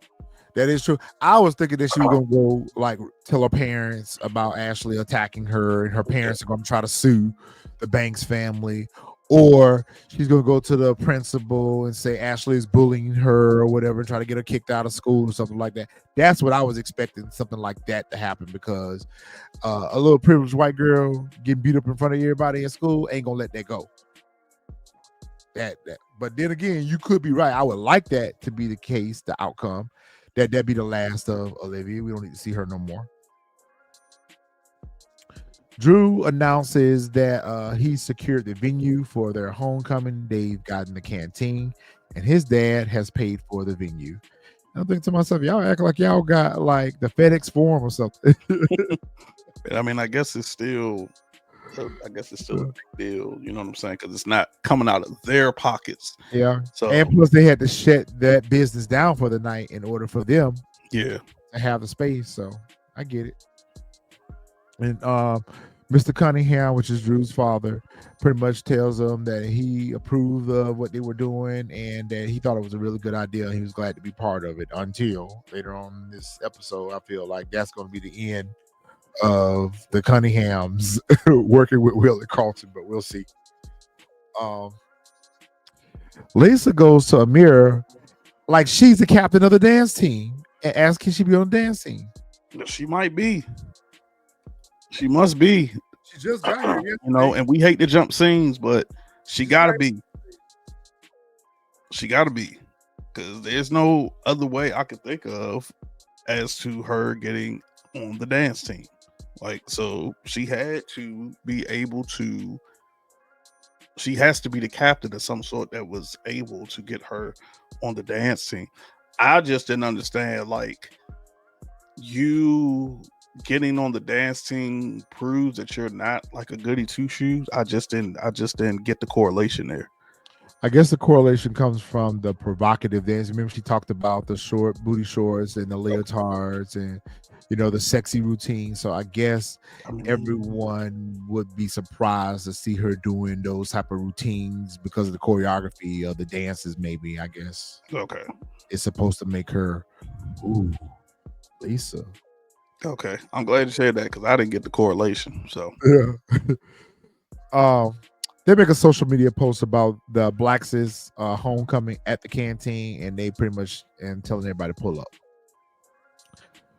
That is true. I was thinking that she was gonna go like tell her parents about Ashley attacking her, and her parents are gonna try to sue the Banks family, or she's gonna go to the principal and say Ashley is bullying her or whatever, and try to get her kicked out of school or something like that. That's what I was expecting, something like that to happen, because a little privileged white girl getting beat up in front of everybody in school ain't gonna let that go. That. But then again, you could be right. I would like that to be the case, the outcome. That'd be the last of Olivia. We don't need to see her no more. Drew announces that he secured the venue for their homecoming. They've gotten the canteen, and his dad has paid for the venue. I'm thinking to myself, y'all act like y'all got like the FedEx form or something. I mean, I guess it's still a big deal. You know what I'm saying? Because it's not coming out of their pockets. Yeah. So, and plus, they had to shut that business down for the night in order for them to have the space. So I get it. And Mr. Cunningham, which is Drew's father, pretty much tells them that he approved of what they were doing and that he thought it was a really good idea. He was glad to be part of it, until later on in this episode, I feel like that's going to be the end of the Cunninghams working with Will and Carlton, but we'll see. Lisa goes to Amira like she's the captain of the dance team and asks, can she be on the dance team? She might be. She must be. She just got here yesterday. And we hate to jump scenes, but she gotta be. She gotta be, because there's no other way I could think of as to her getting on the dance team. So she had to be able to. She has to be the captain of some sort that was able to get her on the dance team. I just didn't understand, you getting on the dance team proves that you're not like a goody two shoes. I just didn't get the correlation there. I guess the correlation comes from the provocative dance. Remember, she talked about the short booty shorts and the leotards and the sexy routine. So I guess everyone would be surprised to see her doing those type of routines because of the choreography of the dances. Maybe, I guess. Okay. It's supposed to make her, ooh, Lisa. Okay, I'm glad you said that, because I didn't get the correlation. So yeah. They make a social media post about the Blacks' homecoming at the canteen, and they pretty much telling everybody to pull up.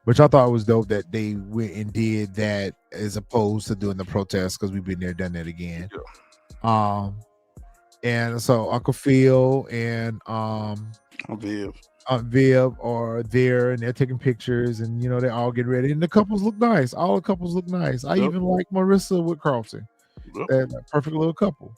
Which I thought was dope that they went and did that as opposed to doing the protest, because we've been there, done that again. Yeah. And so Uncle Phil and Aunt Viv are there, and they're taking pictures, and they all get ready, and the couples look nice. All the couples look nice. I even like Marissa with Carlton. That perfect little couple.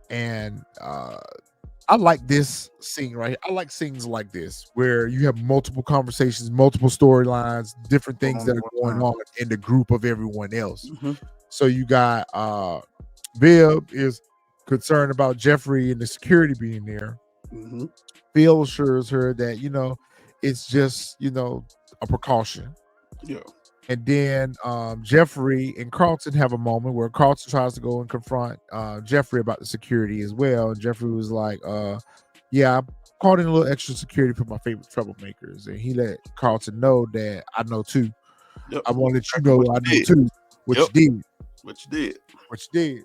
And I like this scene right here. I like scenes like this where you have multiple conversations, multiple storylines, different things that are going on in the group of everyone else. So you got Viv is concerned about Geoffrey and the security being there. Mm-hmm. Phil assures her that it's just a precaution. Yeah. And then Geoffrey and Carlton have a moment where Carlton tries to go and confront Geoffrey about the security as well. And Geoffrey was like, yeah, I called in a little extra security for my favorite troublemakers. And he let Carlton know that I know too. Yep. I want to let you know I know too what you did. What you did.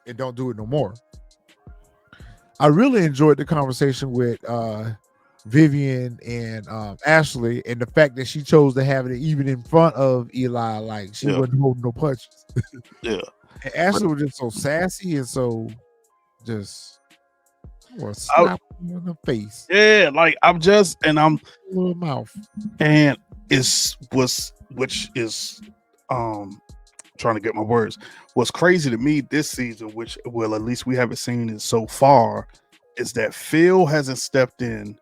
And don't do it no more. I really enjoyed the conversation with Vivian and Ashley, and the fact that she chose to have it even in front of Eli, like she wasn't holding no punches. Yeah. And Ashley was just so sassy and so just slap in the face. Yeah, like I'm little mouth. And which is trying to get my words. What's crazy to me this season, which well at least we haven't seen it so far, is that Phil hasn't stepped in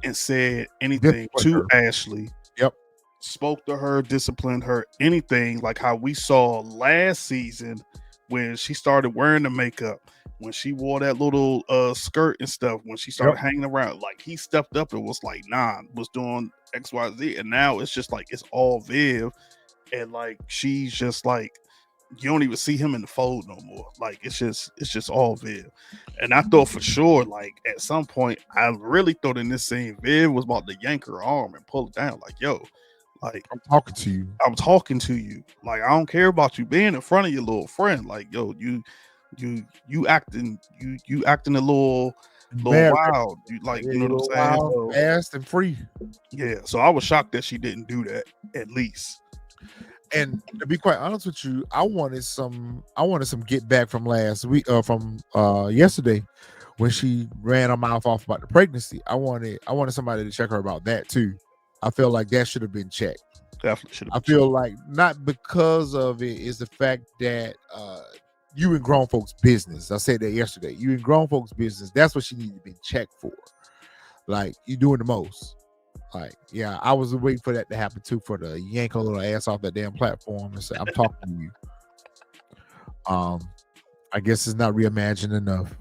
and said anything to Ashley. Yep. Spoke to her, disciplined her, anything like how we saw last season when she started wearing the makeup, when she wore that little skirt and stuff, when she started hanging around, like he stepped up and was like, nah, was doing XYZ. And now it's just like it's all Viv. And like she's just like, you don't even see him in the fold no more. Like it's just all Viv. And I thought for sure, like at some point, I really thought in this scene, Viv was about to yank her arm and pull it down. Like, yo, like I'm talking to you. Like I don't care about you being in front of your little friend. Like, yo, you acting a little wild. You like, you know what I'm saying? Wild, fast and free. Yeah. So I was shocked that she didn't do that at least. And to be quite honest with you, I wanted some get back from last week, from yesterday, when she ran her mouth off about the pregnancy. I wanted somebody to check her about that too. I feel like that should have been checked. Definitely should have. I feel like not because of it is the fact that you in grown folks' business. I said that yesterday. You in grown folks' business. That's what she needed to be checked for. Like you doing the most. Like, yeah, I was waiting for that to happen too, for the yank her little ass off that damn platform and say, I'm talking to you. I guess it's not reimagined enough.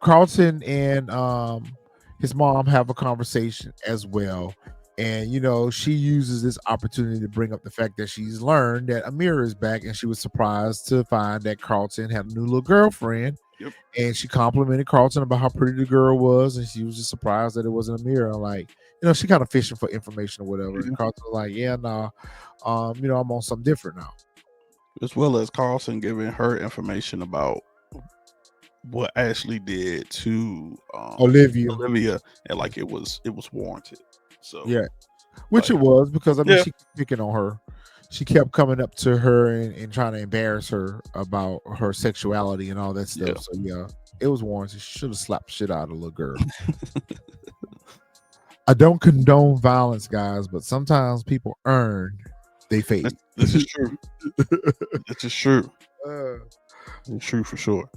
Carlton and his mom have a conversation as well. And, she uses this opportunity to bring up the fact that she's learned that Amira is back, and she was surprised to find that Carlton had a new little girlfriend. Yep. And she complimented Carlton about how pretty the girl was, and she was just surprised that it wasn't Amira. Like, she kind of fishing for information or whatever. Mm-hmm. And Carlton was like, yeah, nah, I'm on something different now. As well as Carlton giving her information about what Ashley did to Olivia, and like it was warranted. So yeah, which it was, because she kept picking on her. She kept coming up to her and trying to embarrass her about her sexuality and all that stuff. Yeah. So yeah, it was warranted. She should have slapped shit out of the little girl. I don't condone violence, guys, but sometimes people earn their fate. This is true. This is true. It's true for sure.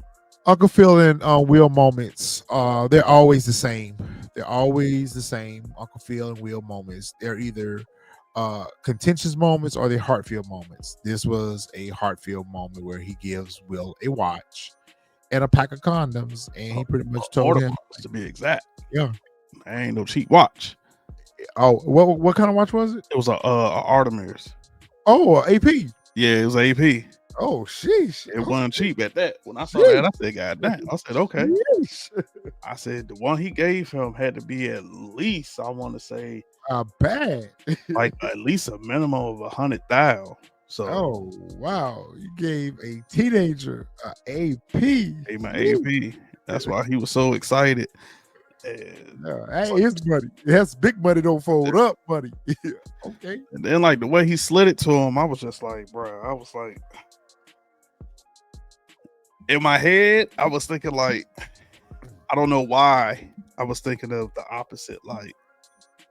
Uncle Phil and Will moments, they're always the same. They're always the same. Uncle Phil and Will moments. They're either contentious moments or they're heart-filled moments. This was a heart-filled moment where he gives Will a watch and a pack of condoms, and he pretty much told him, to be exact. Yeah, I ain't no cheap watch. Oh, what kind of watch was it? It was a Artemis. Oh, AP. Yeah, it was AP. Oh, sheesh. It wasn't cheap at that. When I saw that, I said, God damn. I said, okay. I said, the one he gave him had to be at least, I want to say, bad. Like at least a minimum of 100,000. So, oh, wow. You gave a teenager an AP. Hey, my AP. That's why he was so excited. And, hey, his money. That's big money, don't fold up money. Okay. And then, like, the way he slid it to him, I was just like, bro, I was like, in my head, I was thinking, like, I don't know why I was thinking of the opposite. Like,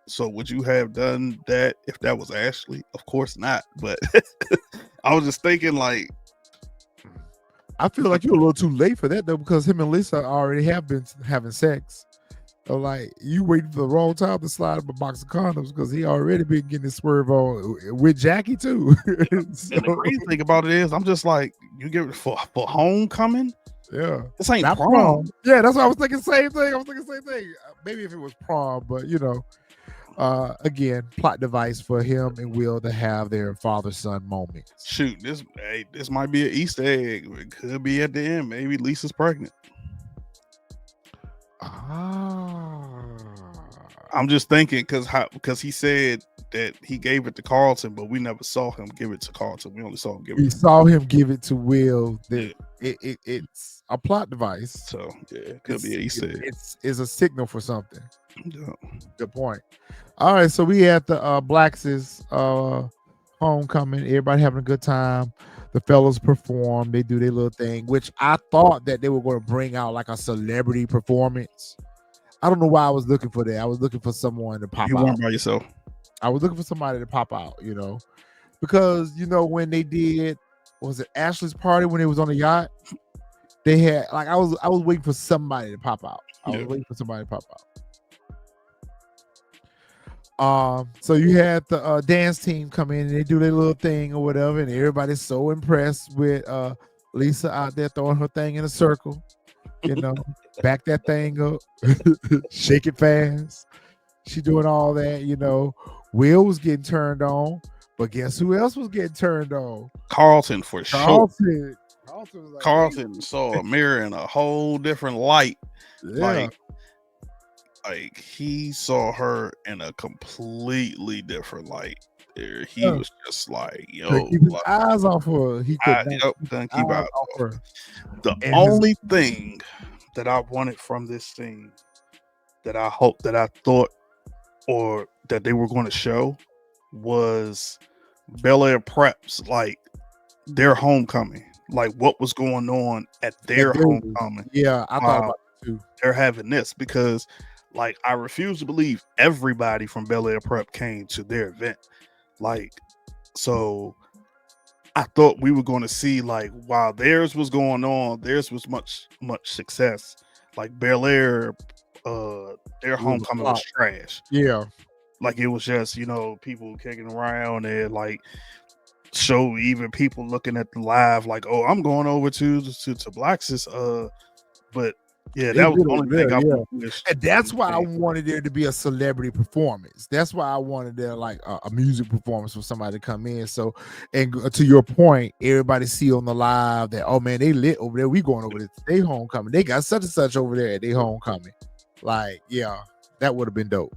so would you have done that if that was Ashley? Of course not. But I was just thinking, like, I feel like you're a little too late for that, though, because him and Lisa already have been having sex. I'm like, you waiting for the wrong time to slide him a box of condoms because he already been getting his swerve on with Jackie too. So, And the crazy thing about it is, I'm just like, you give it for homecoming. yeah, This ain't not prom. Yeah, that's what I was thinking. Same thing. I was thinking same thing. Maybe if it was prom, but again, plot device for him and Will to have their father-son moments. Shoot, this might be an Easter egg. It could be at the end. Maybe Lisa's pregnant. I'm just thinking because he said that he gave it to Carlton, but we never saw him give it to Carlton. We only saw him give it. We saw him give it to Will. It's a plot device. So yeah, it could be an Easter egg. It's a signal for something. Yeah. Good point. All right, so we had the Blacks' homecoming. Everybody having a good time. The fellas perform. They do their little thing, which I thought that they were going to bring out like a celebrity performance. I don't know why I was looking for that. I was looking for someone to pop out. You weren't by yourself. I was looking for somebody to pop out, because when they did, was it Ashley's party when it was on the yacht? They had I was waiting for somebody to pop out. I was waiting for somebody to pop out. So you had the dance team come in and they do their little thing or whatever, and everybody's so impressed with Lisa out there throwing her thing in a circle, back that thing up, shake it fast. She doing all that, Will was getting turned on, but guess who else was getting turned on? Carlton for sure. Carlton was like, Carlton saw a mirror in a whole different light. Yeah. Like he saw her in a completely different light. He was just like, yo, keep his eyes off her. He couldn't keep eyes off her. The And only thing that I wanted from this scene that I thought or that they were going to show was Bel-Air Preps, like their homecoming, like what was going on at their homecoming. Yeah, I thought about it too. They're having this because, like, I refuse to believe everybody from Bel-Air Prep came to their event. Like, so I thought we were going to see, like, while theirs was going on, theirs was much success. Like Bel-Air, their homecoming was trash. Yeah. Like it was just, people kicking around and like show even people looking at the live like, oh, I'm going over to Blacks', but yeah, that was the only thing I wished. And that's why I wanted there to be a celebrity performance. That's why I wanted there like a music performance for somebody to come in. So, and to your point, everybody see on the live that, oh man, they lit over there. We going over to their homecoming. They got such and such over there at their homecoming. Like, yeah, that would have been dope.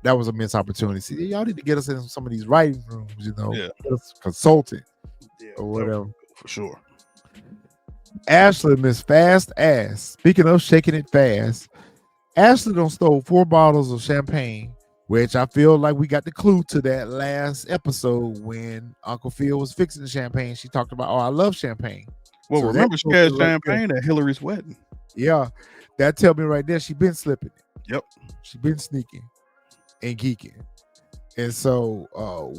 That was a missed opportunity. See, y'all need to get us in some of these writing rooms, get us consultant or whatever. For sure. Ashley Miss Fast Ass. Speaking of shaking it fast, Ashley done stole 4 bottles of champagne, which I feel like we got the clue to that last episode when Uncle Phil was fixing the champagne. She talked about, oh, I love champagne. Well, remember she had champagne at Hillary's wedding. Yeah, that tell me right there she been slipping it. Yep. She been sneaking and geeking. And so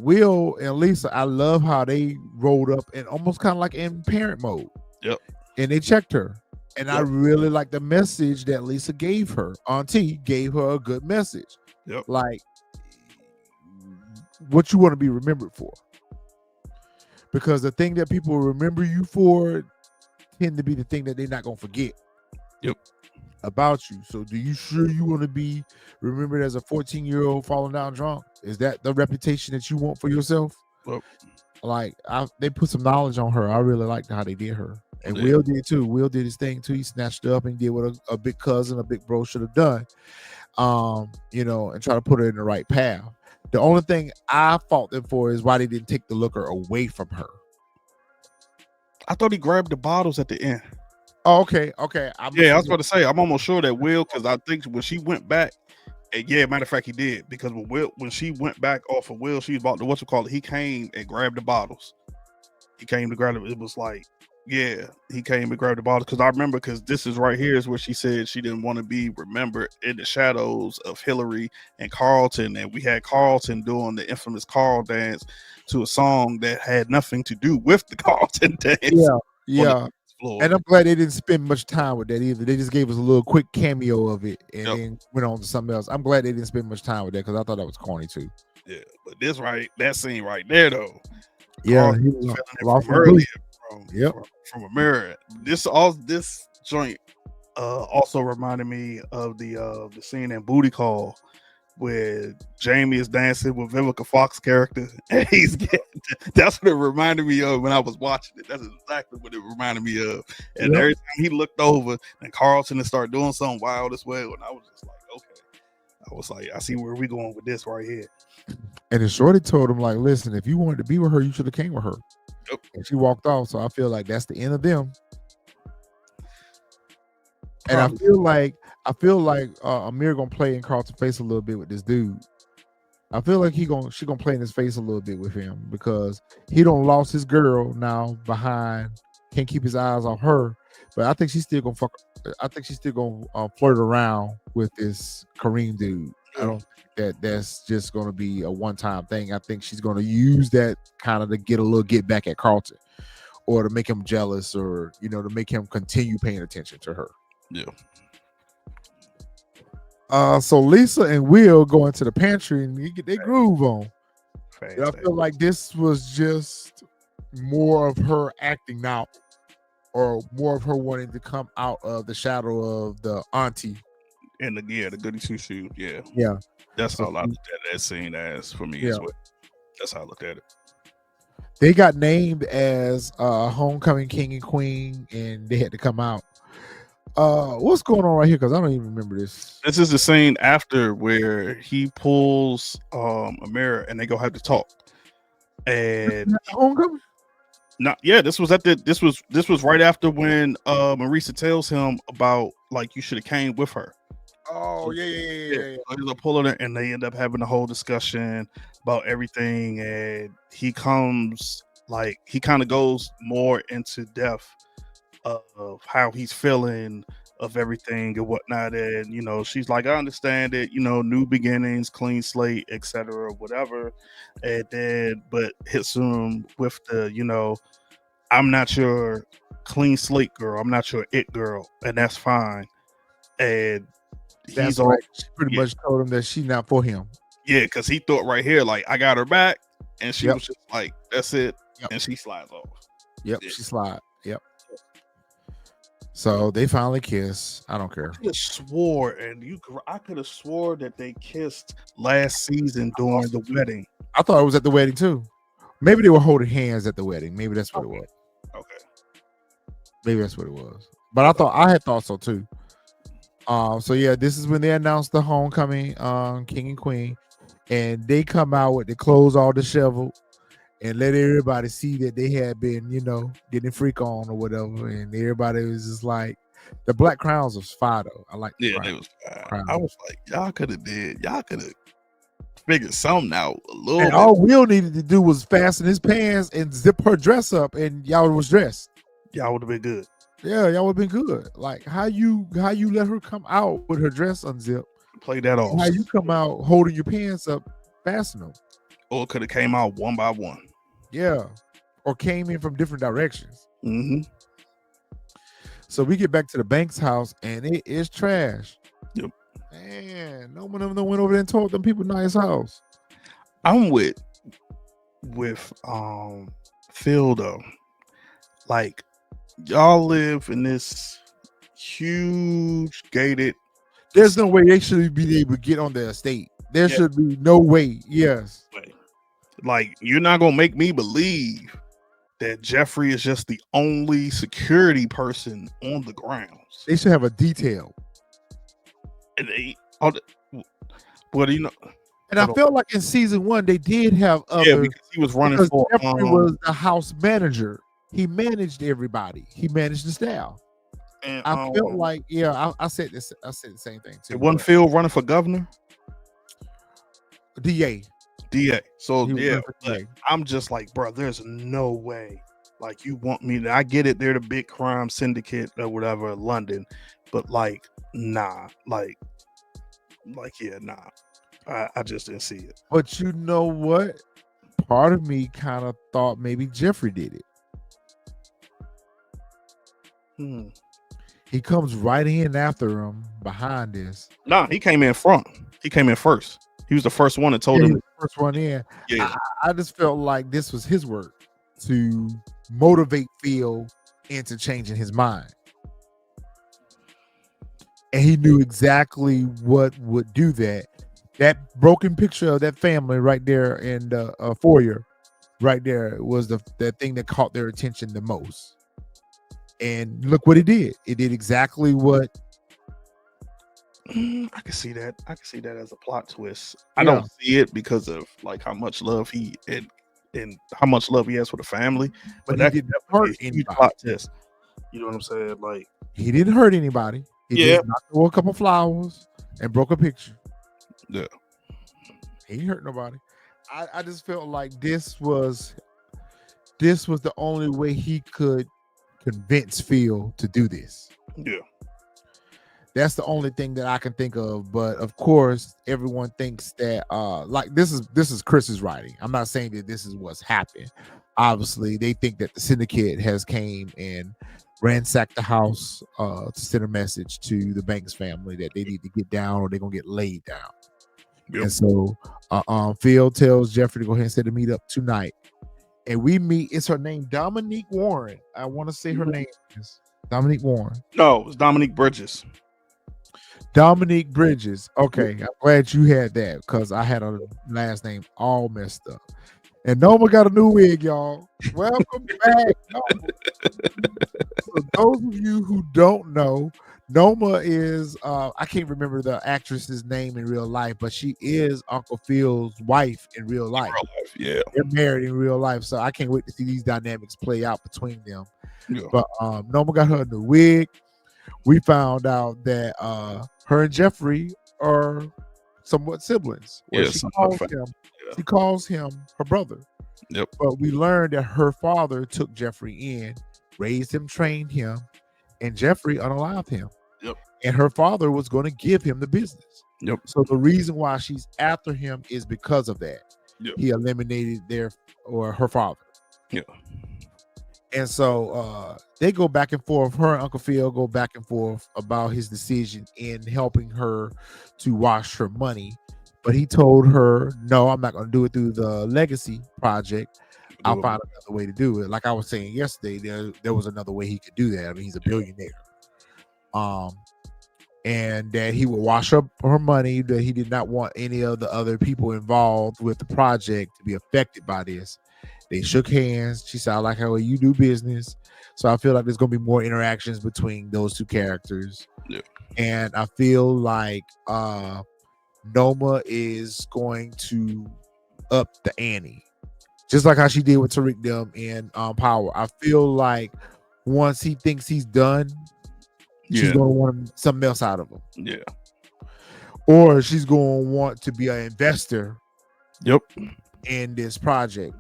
Will and Lisa, I love how they rolled up and almost kind of like in parent mode. Yep. And they checked her. And I really like the message that Lisa gave her. Auntie gave her a good message. Yep. Like what you want to be remembered for. Because the thing that people remember you for tend to be the thing that they're not going to forget. Yep. About you. So do you sure you want to be remembered as a 14-year-old falling down drunk? Is that the reputation that you want for yourself? Yep. Like they put some knowledge on her. I really liked how they did her. And Will did too. Will did his thing too. He snatched her up and did what a big cousin, a big bro should have done. And try to put her in the right path. The only thing I fault them for is why they didn't take the liquor away from her. I thought he grabbed the bottles at the end. Oh, okay. I was about to say, I'm almost sure that Will, because I think when she went back, and matter of fact, he did, because when she went back off of Will, she was about to he came and grabbed the bottles. He came to grab it. It was like, he came and grabbed the bottles, because I remember, because this is right here is where she said she didn't want to be remembered in the shadows of Hillary and Carlton, and we had Carlton doing the infamous Carl dance to a song that had nothing to do with the Carlton dance. Yeah. floor. And I'm glad they didn't spend much time with that either. They just gave us a little quick cameo of it and Yep. then went on to something else. I'm glad they didn't spend much time with that because I thought that was corny too. Yeah, but that scene right there though. Yeah, Carlton he was feeling it lost from his earlier Yep. from a mirror. This joint also reminded me of the scene in Booty Call where Jamie is dancing with Vivica Fox character, and that's what it reminded me of when I was watching it. That's exactly what it reminded me of. And every time he looked over, and Carlton and started doing something wild as well, and I was just like, okay. I was like, I see where we going with this right here. And the shorty told him, like, listen, if you wanted to be with her, you should have came with her. Yep. And she walked off. So I feel like that's the end of them. And I feel like Amir gonna play in Carlton's face a little bit with this dude. I feel like she gonna play in his face a little bit with him because he don't lost his girl now behind, can't keep his eyes off her. But I think she's still gonna flirt around with this Kareem dude. I don't think that's just gonna be a one-time thing. I think she's gonna use that kind of to get back at Carlton, or to make him jealous, or to make him continue paying attention to her. Yeah. So Lisa and Will go into the pantry and get their groove on. I feel like this was just more of her acting out, or more of her wanting to come out of the shadow of the auntie. And the goody two shoes. Yeah. Yeah. That's how I looked at that scene as for me as well. That's how I looked at it. They got named as homecoming king and queen, and they had to come out. What's going on right here? Because I don't even remember this. This is the scene after where he pulls a mirror and they go have to talk. And homecoming? This was right after when Marisa tells him about, like, you should have came with her. Oh, yeah. He's a pulling her, and they end up having a whole discussion about everything, and he kind of goes more into depth of how he's feeling of everything and whatnot. And she's like, I understand it, new beginnings, clean slate, etc., whatever. And then but hits him with the I'm not your clean slate girl, I'm not your it girl, and that's fine. And that's right. She pretty much told him that she's not for him. Yeah, because he thought right here, like, I got her back, and she was just like, that's it. And she slides off. She slide. So they finally kiss. I don't care. I could have swore that they kissed last season during the wedding. I thought it was at the wedding too. Maybe they were holding hands at the wedding. Maybe that's what it was. Okay. Maybe that's what it was. But I had thought so too. So yeah, this is when they announced the homecoming king and queen, and they come out with the clothes all disheveled and let everybody see that they had been, getting freak on or whatever. And everybody was just like, the black crowns was fire though. I like it was fire. I was like, y'all could have figured something out a little bit. All Will needed to do was fasten his pants and zip her dress up, and y'all was dressed. Y'all would have been good. Yeah, y'all would have been good. Like how you let her come out with her dress unzipped. Play that off. How you come out holding your pants up, fasten them. Or it could have came out one by one. Yeah. Or came in from different directions. Mm-hmm. So we get back to the Banks house and it is trash. Yep. Man, no one of them went over there and told them people nice house. I'm with Phil though. Like, y'all live in this huge gated. There's no way they should be able to get on the estate. There should be no way. Yes. Like, you're not gonna make me believe that Geoffrey is just the only security person on the grounds. They should have a detail. And what do you know? And I felt like in season 1 they did have other. Because he was running for. Geoffrey was the house manager. He managed everybody. He managed the staff. And I felt like, I said this. I said the same thing too. It wasn't Phil running for governor. DA. So I'm just like, bro, there's no way. Like, you want me to? I get it. They're the big crime syndicate or whatever, London, but like, nah. Like, nah. I just didn't see it. But you know what? Part of me kind of thought maybe Geoffrey did it. He comes right in after him behind this. Nah, he came in front. He came in first. He was the first one that told Yeah, he him. was the first one in. Yeah. I just felt like this was his work to motivate Phil into changing his mind. And he knew exactly what would do that. That broken picture of that family right there in the foyer, right there, was that thing that caught their attention the most. And look what it did. It did exactly what. I can see that. I can see that as a plot twist. I Yeah. don't see it because of like how much love he and how much love he has for the family. But that he didn't hurt a huge anybody. plot twist. You know what I'm saying? Like, He didn't hurt anybody. He Yeah. just knocked over a couple flowers and broke a picture. Yeah. He didn't hurt nobody. I just felt like this was the only way he could convince Phil to do this. Yeah. That's the only thing that I can think of. But of course, everyone thinks that like this is Chris's writing. I'm not saying that this is what's happened. Obviously, they think that the syndicate has came and ransacked the house to send a message to the Banks family that they need to get down or they're gonna get laid down. Yep. And so Phil tells Geoffrey to go ahead and set a meet up tonight. And we meet, it's her name, Dominique Warren. I want to say her name is Dominique Warren. No, it was Dominique Bridges. Dominique Bridges. Okay, I'm glad you had that because I had a last name all messed up. And Noma got a new wig, y'all. Welcome back, Noma. For those of you who don't know, Noma is I can't remember the actress's name in real life, but she is Uncle Phil's wife in real life. Yeah. They're married in real life, so I can't wait to see these dynamics play out between them. Yeah. But Noma got her a new wig. We found out that her and Geoffrey are somewhat siblings. Yeah, She calls him her brother. Yep. But we learned that her father took Geoffrey in, raised him, trained him, and Geoffrey unalived him. Yep. And her father was going to give him the business. Yep. So the reason why she's after him is because of that. Yep. He eliminated her father. Yeah. And so they go back and forth. Her and Uncle Phil go back and forth about his decision in helping her to wash her money. But he told her, no, I'm not going to do it through the legacy project. I'll find another way to do it. Like I was saying yesterday, there was another way he could do that. I mean, he's a billionaire. And that he would wash up her money, that he did not want any of the other people involved with the project to be affected by this. They shook hands. She said, I like how you do business. So I feel like there's going to be more interactions between those two characters. Yeah. And I feel like Noma is going to up the ante. Just like how she did with Tariq them in Power. I feel like once he thinks he's done, she's going to want something else out of him. Yeah. Or she's going to want to be an investor. Yep. In this project.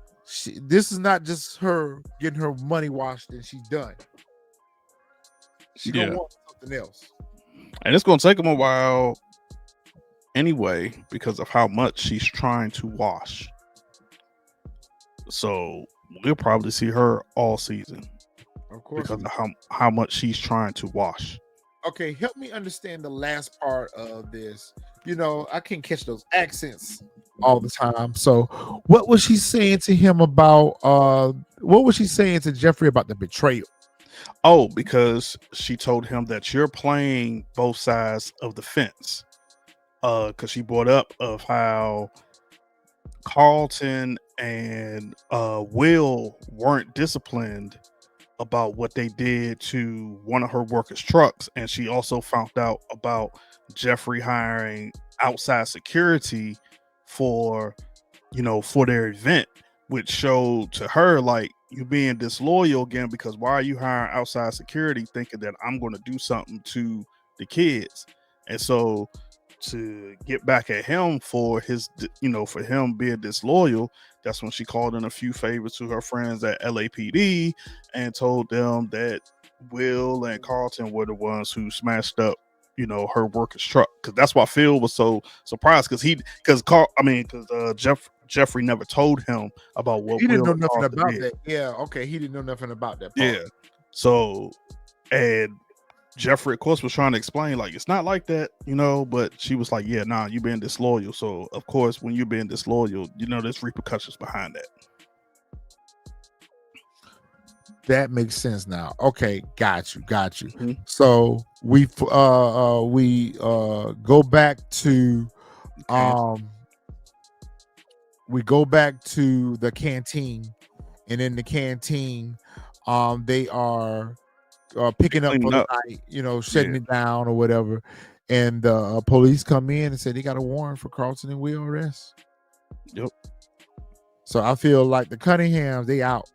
This is not just her getting her money washed and she's done. She's going to want something else. And it's going to take him a while anyway because of how much she's trying to wash. So we'll probably see her all season. Of course. Because of how much she's trying to wash. Okay, help me understand the last part of this. You know, I can't catch those accents all the time. So what was she saying to him about what was she saying to Geoffrey about the betrayal? Oh, because she told him that you're playing both sides of the fence. Because she brought up of how Carlton and Will weren't disciplined about what they did to one of her workers' trucks, and she also found out about Geoffrey hiring outside security for their event, which showed to her like you being disloyal again, because why are you hiring outside security thinking that I'm going to do something to the kids? And so to get back at him for his, for him being disloyal, that's when she called in a few favors to her friends at LAPD and told them that Will and Carlton were the ones who smashed up, her worker's truck. Because that's why Phil was so surprised, because Geoffrey never told him about what he didn't Will know nothing Carlton about did. that. Yeah, okay, he didn't know nothing about that part. Yeah. So, And Geoffrey, of course, was trying to explain, like, it's not like that, you know, but she was like, yeah, nah, you being disloyal. So, of course, when you're being disloyal, you know, there's repercussions behind that. That makes sense now. Okay, got you. Mhm. So we go back to we go back to the canteen, and in the canteen, they are picking up for Cleaning the up. night, you know, shutting it down or whatever. And the police come in and say they got a warrant for Carlton and Will arrest. Yep. So I feel like the Cunninghams, they out.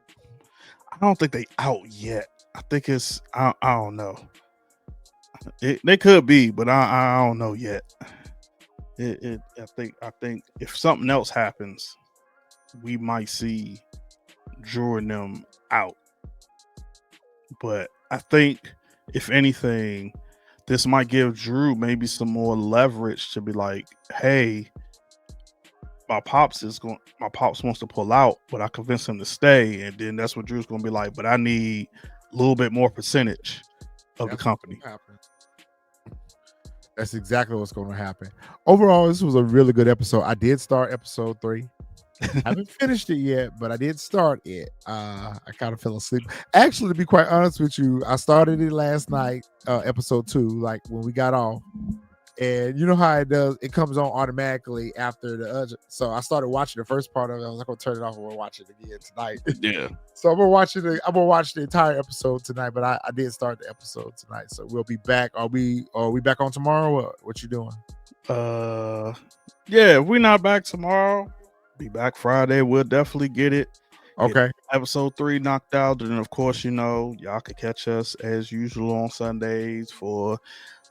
I don't think they out yet. I think it's I don't know. They could be, but I don't know yet. I think if something else happens, we might see Drew and them out. But I think if anything, this might give Drew maybe some more leverage to be like, hey, my pops wants to pull out, but I convinced him to stay. And then that's what Drew's gonna be like, but I need a little bit more percentage of the company. That's exactly what's going to happen. Overall, this was a really good episode. I did start episode 3. I haven't finished it yet, but I did start it. I kind of fell asleep. Actually, to be quite honest with you, I started it last night, episode 2, like when we got off. And you know how it does, it comes on automatically after the other. So I started watching the first part of it. I was like, gonna turn it off and we'll watch it again tonight. Yeah. So I'm gonna watch the entire episode tonight, but I did start the episode tonight. So we'll be back. Are we back on tomorrow? What you doing? Yeah, if we're not back tomorrow, be back Friday. We'll definitely get it. Okay. Episode 3 knocked out. And of course, you know, y'all can catch us as usual on Sundays for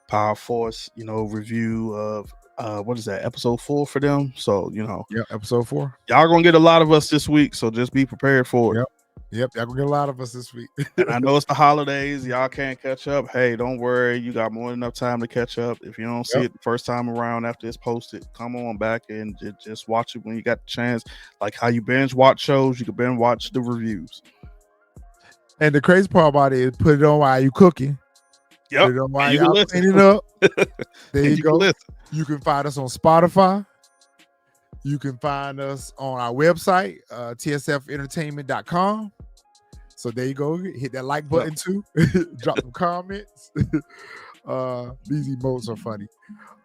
Power Force, you know, review of what is that, episode 4 for them. So, you know, episode 4. Y'all gonna get a lot of us this week, so just be prepared for it. Yep, y'all gonna get a lot of us this week. And I know it's the holidays, y'all can't catch up. Hey, don't worry, you got more than enough time to catch up. If you don't see it the first time around after it's posted, come on back and just watch it when you got the chance. Like how you binge watch shows, you can binge watch the reviews. And the crazy part about it is put it on while you cooking. Yep. Put it on while y'all cleaning up. There you go. Listen. You can find us on Spotify. You can find us on our website, tsfentertainment.com. So there you go. Hit that like button too. Drop some comments. These emotes are funny.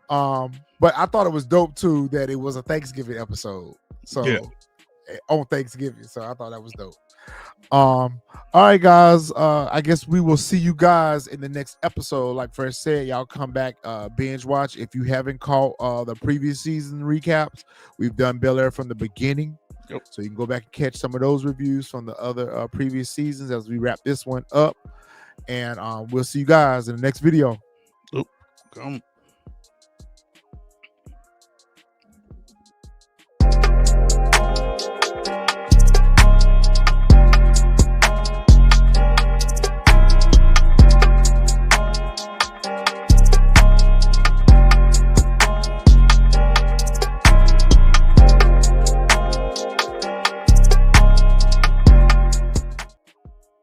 But I thought it was dope too that it was a Thanksgiving episode. So on Thanksgiving. So I thought that was dope. All right, guys. I guess we will see you guys in the next episode. Like first said, y'all come back, binge watch. If you haven't caught the previous season recaps, we've done Bel-Air from the beginning. Yep. So you can go back and catch some of those reviews from the other previous seasons as we wrap this one up. And we'll see you guys in the next video. Come.